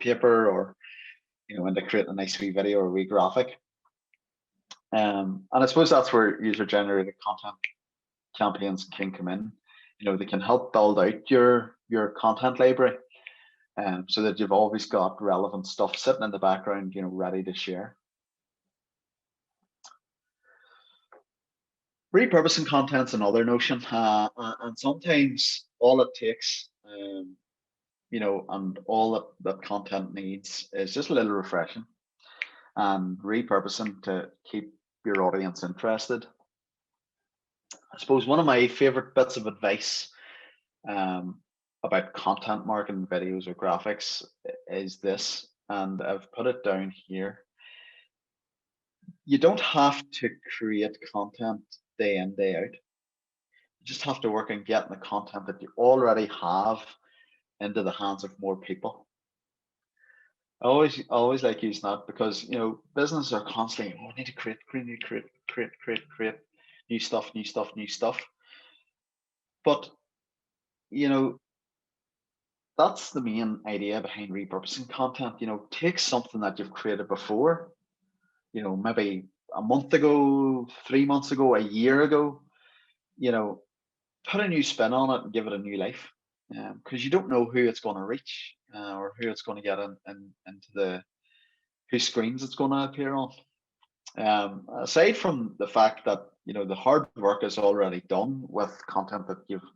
A: paper, or into creating a nice wee video or a wee graphic. And I suppose that's where user generated content campaigns can come in. They can help build out your content library, so that you've always got relevant stuff sitting in the background, ready to share. Repurposing content's another notion, and sometimes all it takes, and all that content needs is just a little refreshing and repurposing to keep your audience interested. I suppose one of my favorite bits of advice about content marketing videos or graphics is this, and I've put it down here. You don't have to create content day in, day out. You just have to work on getting the content that you already have into the hands of more people. I always like using that, because businesses are constantly, we need to create new stuff. But that's the main idea behind repurposing content. Take something that you've created before, maybe a month ago, 3 months ago, a year ago, put a new spin on it and give it a new life, because you don't know who it's going to reach, or who it's going to get into whose screens it's going to appear on. Aside from the fact that the hard work is already done with content that you've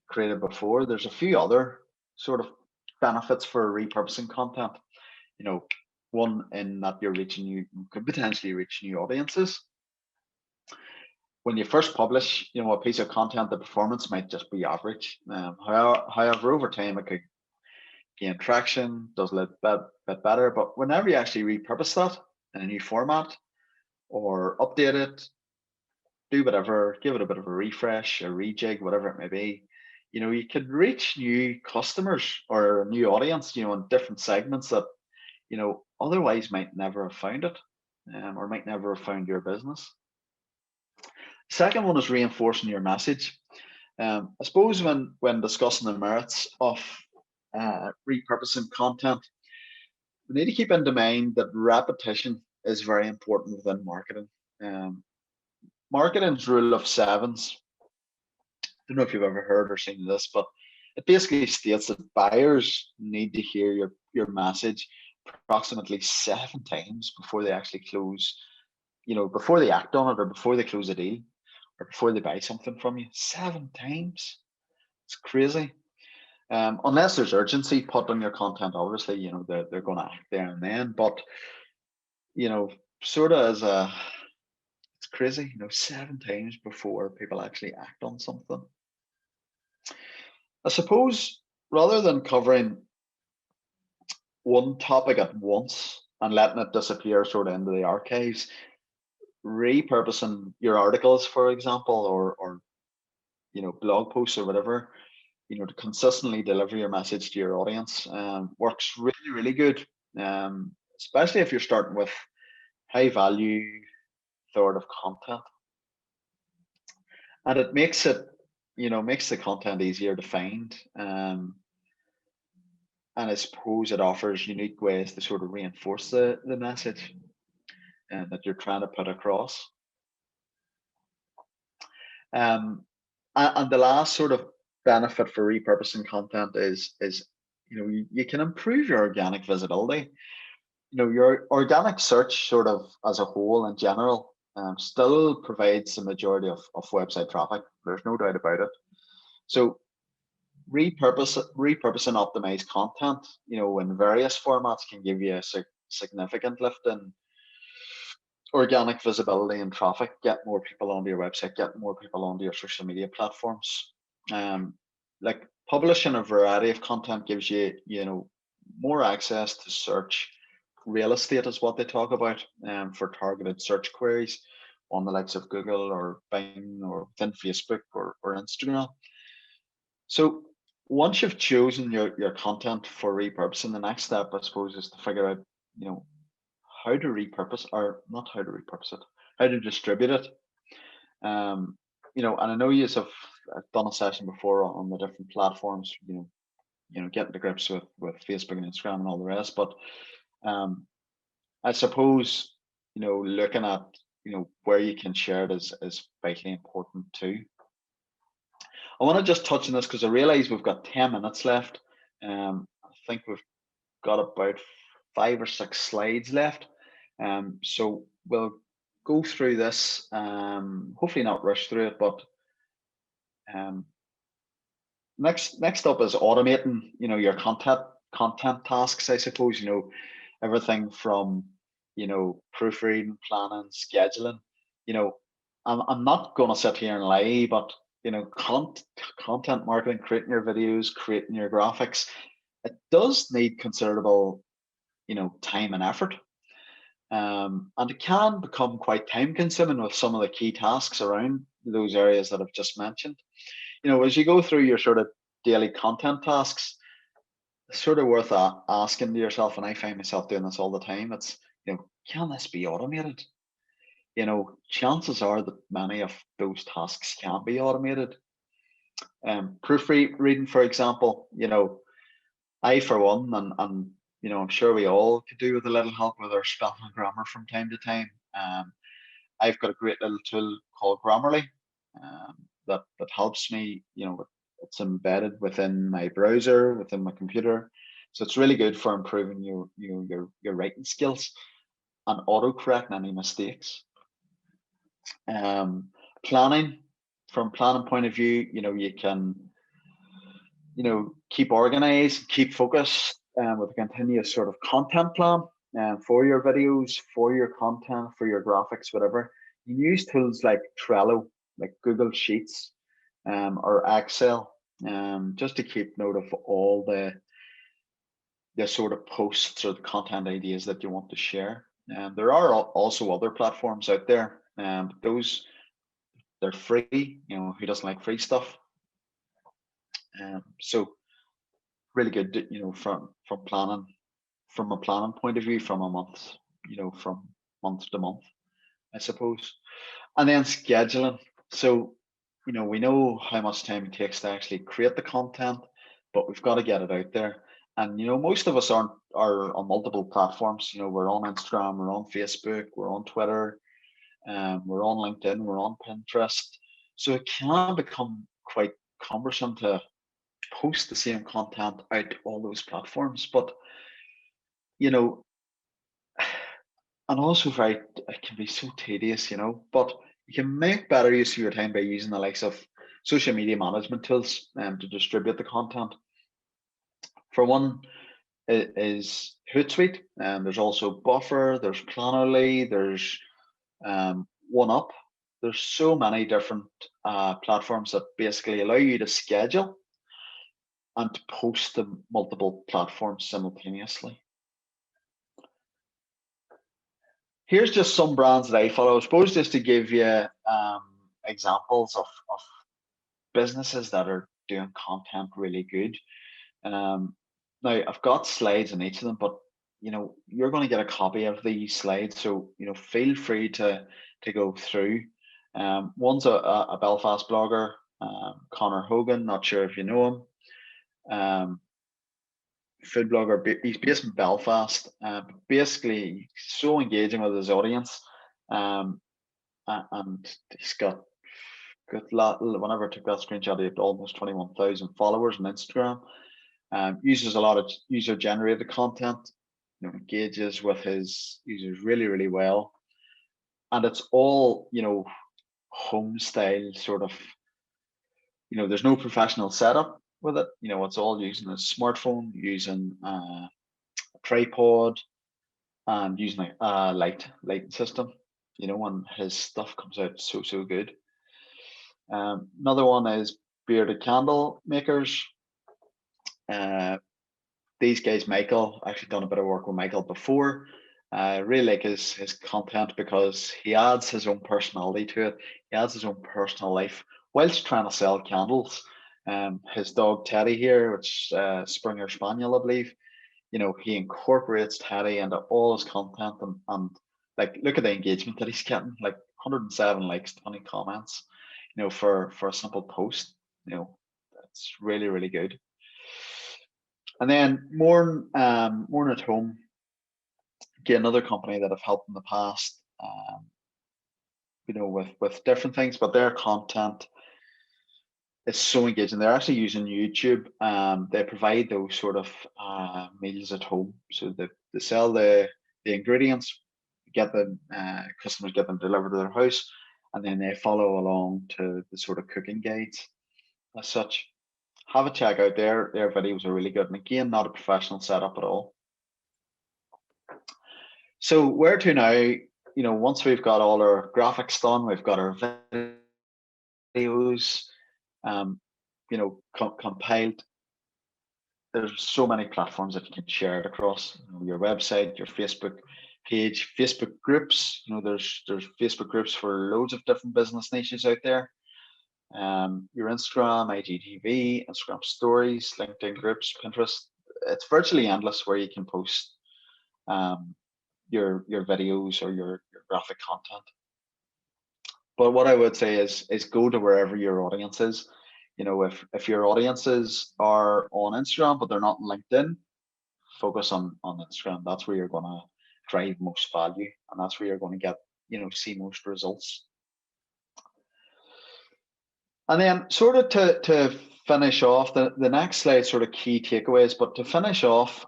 A: created before, there's a few other sort of benefits for repurposing content. One in that you could potentially reach new audiences. When you first publish, a piece of content, the performance might just be average. However, over time it could gain traction, does a little bit better. But whenever you actually repurpose that in a new format or update it, do whatever, give it a bit of a refresh, a rejig, whatever it may be, you can reach new customers or a new audience, in different segments that, otherwise might never have found it, or might never have found your business. Second one is reinforcing your message. I suppose when discussing the merits of repurposing content, we need to keep in mind that repetition is very important within marketing. Marketing's rule of sevens. I don't know if you've ever heard or seen this, but it basically states that buyers need to hear your message approximately 7 times before they actually close, before they act on it or before they close a deal or before they buy something from you. 7 times. It's crazy. Unless there's urgency put on your content, obviously, they're going to act there and then. But, sort of as it's crazy, 7 times before people actually act on something. I suppose rather than covering one topic at once and letting it disappear sort of into the archives, repurposing your articles, for example, or blog posts or whatever, to consistently deliver your message to your audience works really, really good. Especially if you're starting with high value authoritative content. And it makes the content easier to find. And I suppose it offers unique ways to sort of reinforce the message that you're trying to put across. And the last sort of benefit for repurposing content is you can improve your organic visibility. Your organic search sort of as a whole in general still provides the majority of website traffic. There's no doubt about it. So repurposing optimized content, in various formats can give you a significant lift in organic visibility and traffic, get more people onto your website, get more people onto your social media platforms. Like publishing a variety of content gives you, more access to search. Real estate is what they talk about for targeted search queries on the likes of Google or Bing or within Facebook or Instagram. So once you've chosen your content for repurposing, the next step, I suppose, is to figure out, how to repurpose, or not how to repurpose it, how to distribute it. And I know you have done a session before on the different platforms, getting to grips with Facebook and Instagram and all the rest. But I suppose, looking at, where you can share it is vitally important too. I want to just touch on this because I realize we've got 10 minutes left. I think we've got about 5 or 6 slides left. So we'll go through this, hopefully not rush through it, but next up is automating, your content tasks, I suppose, everything from, proofreading, planning, scheduling. I'm not going to sit here and lie, but content marketing, creating your videos, creating your graphics, it does need considerable, time and effort. And it can become quite time consuming with some of the key tasks around those areas that I've just mentioned. As you go through your sort of daily content tasks, it's sort of worth asking to yourself, and I find myself doing this all the time. It's, can this be automated? Chances are that many of those tasks can be automated. Proofreading, for example, I, for one, and I'm sure we all could do with a little help with our spelling and grammar from time to time. I've got a great little tool called Grammarly that helps me. It's embedded within my browser, within my computer, so it's really good for improving your writing skills. and auto-correct any mistakes. Planning, from planning point of view, you can, keep organized, keep focused, with a continuous sort of content plan for your videos, for your content, for your graphics, whatever. You can use tools like Trello, like Google Sheets, or Excel, just to keep note of all the sort of posts or the content ideas that you want to share. And there are also other platforms out there, but those, they're free. Who doesn't like free stuff? So really good, from planning, from a planning point of view, from a month, from month to month, I suppose. And then scheduling. So, we know how much time it takes to actually create the content, but we've got to get it out there. And most of us are on multiple platforms. We're on Instagram, we're on Facebook, we're on Twitter, we're on LinkedIn, we're on Pinterest. So it can become quite cumbersome to post the same content out all those platforms. But and also it can be so tedious, but you can make better use of your time by using the likes of social media management tools to distribute the content. For one is Hootsuite, and there's also Buffer, there's Planoly, there's OneUp. There's so many different platforms that basically allow you to schedule and to post to multiple platforms simultaneously. Here's just some brands that I follow, I suppose, just to give you examples of businesses that are doing content really good. Now, I've got slides on each of them, but you're going to get a copy of these slides, so feel free to go through. One's a Belfast blogger, Connor Hogan. Not sure if you know him. Food blogger. He's based in Belfast. Basically, so engaging with his audience, and he's got whenever I took that screenshot, he had almost 21,000 followers on Instagram. Uses a lot of user-generated content. Engages with his users really, really well, and it's all home style sort of. There's no professional setup with it. It's all using a smartphone, using a tripod, and using a lighting system. And his stuff comes out so good. Another one is Bearded Candle Makers. These guys, Michael, actually done a bit of work with Michael before. Really like his content because he adds his own personality to it. He adds his own personal life whilst trying to sell candles. His dog Teddy here, which Springer Spaniel, I believe, he incorporates Teddy into all his content, and like, look at the engagement that he's getting, like 107 likes, 20 comments, for a simple post. That's really, really good. And then Morn at Home, again, another company that I've helped in the past, with different things, but their content is so engaging. They're actually using YouTube. They provide those sort of meals at home. So they sell the ingredients, get them, customers get them delivered to their house, and then they follow along to the sort of cooking guides as such. Have a check out there. Their videos are really good. And again, not a professional setup at all. So where to now? Once we've got all our graphics done, we've got our videos, compiled. There's so many platforms that you can share it across. Your website, your Facebook page, Facebook groups. There's Facebook groups for loads of different business niches out there. Your Instagram, IGTV, Instagram stories, LinkedIn groups, Pinterest. It's virtually endless where you can post your videos or your graphic content. But what I would say is go to wherever your audience is. If your audiences are on Instagram but they're not on LinkedIn, focus on Instagram. That's where you're going to drive most value, and that's where you're going to get see most results. And then sort of to finish off, the next slide, sort of key takeaways, but to finish off,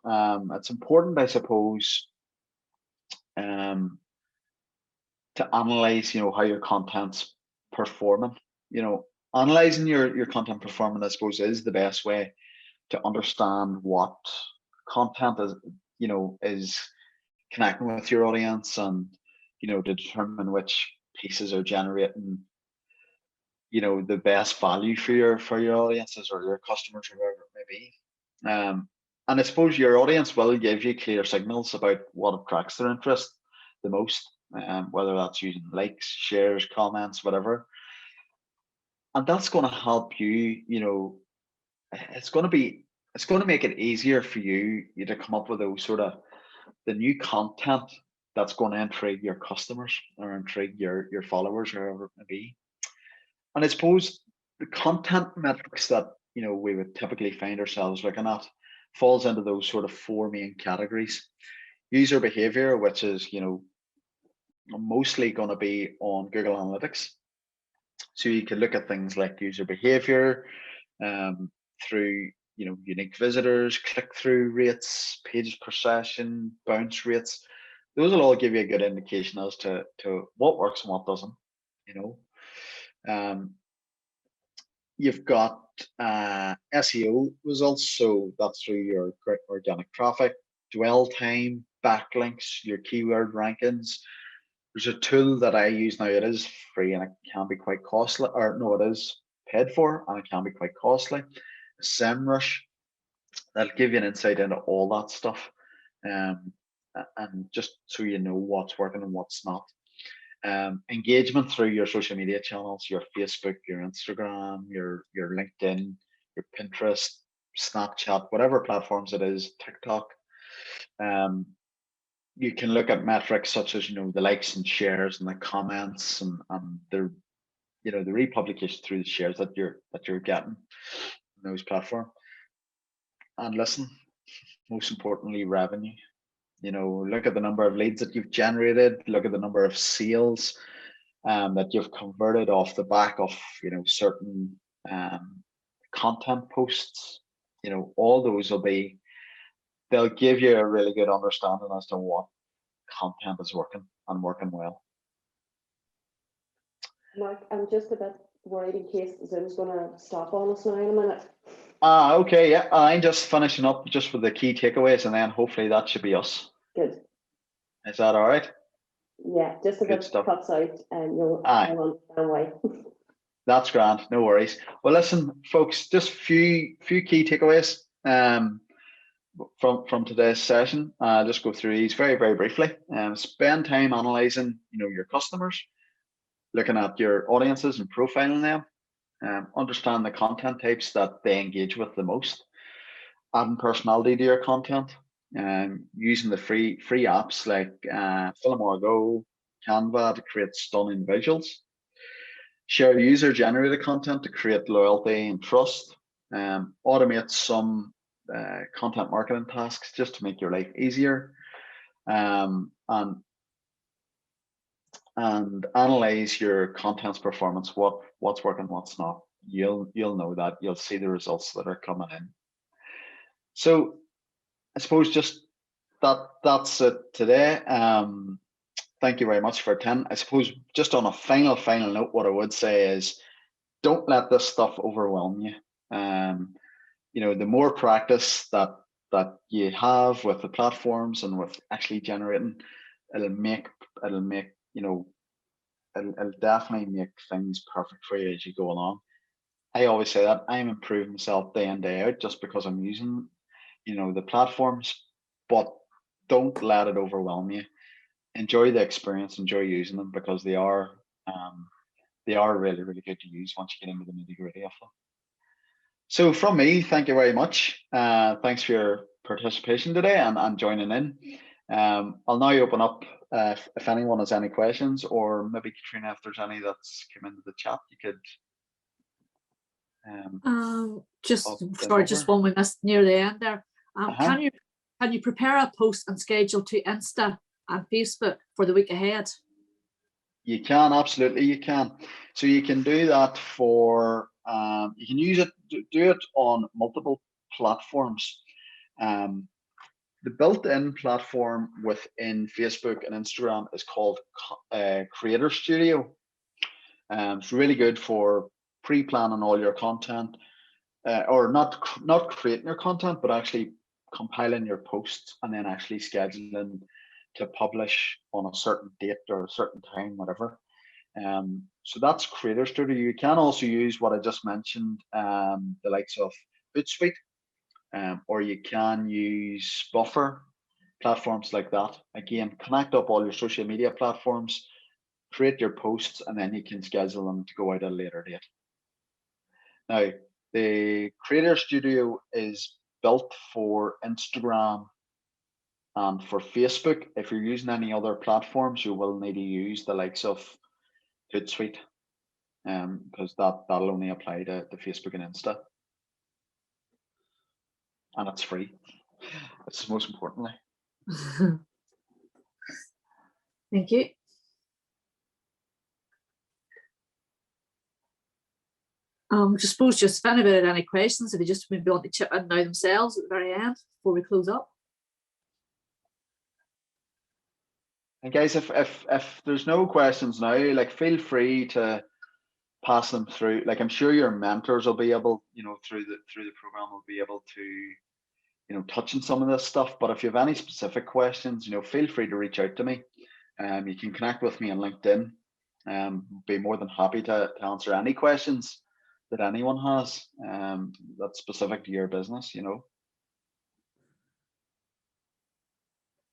A: it's important, I suppose, to analyze, how your content's performing. Analyzing your content performing, I suppose, is the best way to understand what content is connecting with your audience, and to determine which pieces are generating the best value for your audiences or your customers or whatever it may be. And I suppose your audience will give you clear signals about what attracts their interest the most, whether that's using likes, shares, comments, whatever. And that's going to help you. It's going to make it easier for you to come up with those sort of the new content that's going to intrigue your customers or intrigue your followers or whoever it may be. And I suppose the content metrics that we would typically find ourselves looking at falls into those sort of four main categories. User behavior, which is mostly going to be on Google Analytics. So you can look at things like user behavior through unique visitors, click-through rates, pages per session, bounce rates. Those will all give you a good indication as to what works and what doesn't. You've got SEO results, so that's through your organic traffic, dwell time, backlinks, your keyword rankings. There's a tool that I use now. It is free and it can be quite costly, or no, it is paid for and it can be quite costly. SEMrush, that'll give you an insight into all that stuff, and just so you know what's working and what's not. Engagement through your social media channels, your Facebook, your Instagram, your LinkedIn, your Pinterest, Snapchat, whatever platforms it is, TikTok. You can look at metrics such as the likes and shares and the comments and the the republication through the shares that you're getting on those platforms. And listen, most importantly, revenue. Look at the number of leads that you've generated, look at the number of sales that you've converted off the back of certain content posts. All those they'll give you a really good understanding as to what content is working and working well.
C: Mark, I'm just a bit worried in case Zoom's going to stop on us now in a minute.
A: Okay, yeah, I'm just finishing up just with the key takeaways, and then hopefully that should be us.
C: Good.
A: Is that all right?
C: Yeah, just a bit cuts out, and you'll understand why.
A: That's grand, no worries. Well, listen, folks, just few key takeaways from today's session. I'll just go through these very, very briefly. Spend time analyzing, your customers, looking at your audiences and profiling them. Understand the content types that they engage with the most. Adding personality to your content. Using the free apps like Filmora Go, Canva to create stunning visuals. Share user-generated content to create loyalty and trust. Automate some content marketing tasks just to make your life easier. And analyze your content's performance. What's working, what's not. You'll know that. You'll see the results that are coming in. So I suppose just that's it today. Thank you very much for attending. I suppose just on a final note, what I would say is don't let this stuff overwhelm you. The more practice that you have with the platforms and with actually generating, it'll definitely make things perfect for you as you go along. I always say that I'm improving myself day in, day out just because I'm using the platforms, but don't let it overwhelm you. Enjoy the experience, enjoy using them, because they are really, really good to use once you get into the nitty-gritty of them. So from me, thank you very much. Thanks for your participation today and joining in. I'll now open up if anyone has any questions, or maybe Katrina, if there's any that's come into the chat, you could
B: just one we missed near the end there. Can you prepare a post and schedule to Insta and Facebook for the week ahead?
A: You can, absolutely, you can. So you can do that for you can do it on multiple platforms. the built-in platform within Facebook and Instagram is called Creator Studio. It's really good for pre-planning all your content, or not creating your content, but actually compiling your posts and then actually scheduling to publish on a certain date or a certain time, whatever. So that's Creator Studio. You can also use what I just mentioned, the likes of Hootsuite, or you can use Buffer, platforms like that. Again, connect up all your social media platforms, create your posts, and then you can schedule them to go out at a later date. Now, the Creator Studio is built for Instagram and for Facebook. If you're using any other platforms, you will need to use the likes of Hootsuite, because that'll only apply to Facebook and Insta. And it's free. It's most importantly.
B: Thank you. I suppose just if anybody had any questions, if they just maybe want to chip in now themselves at the very end before we close up.
A: And guys, if there's no questions now, like feel free to pass them through. Like I'm sure your mentors will be able, through the program will be able to, touch on some of this stuff. But if you have any specific questions, feel free to reach out to me. You can connect with me on LinkedIn. Be more than happy to answer any questions that anyone has, that's specific to your business,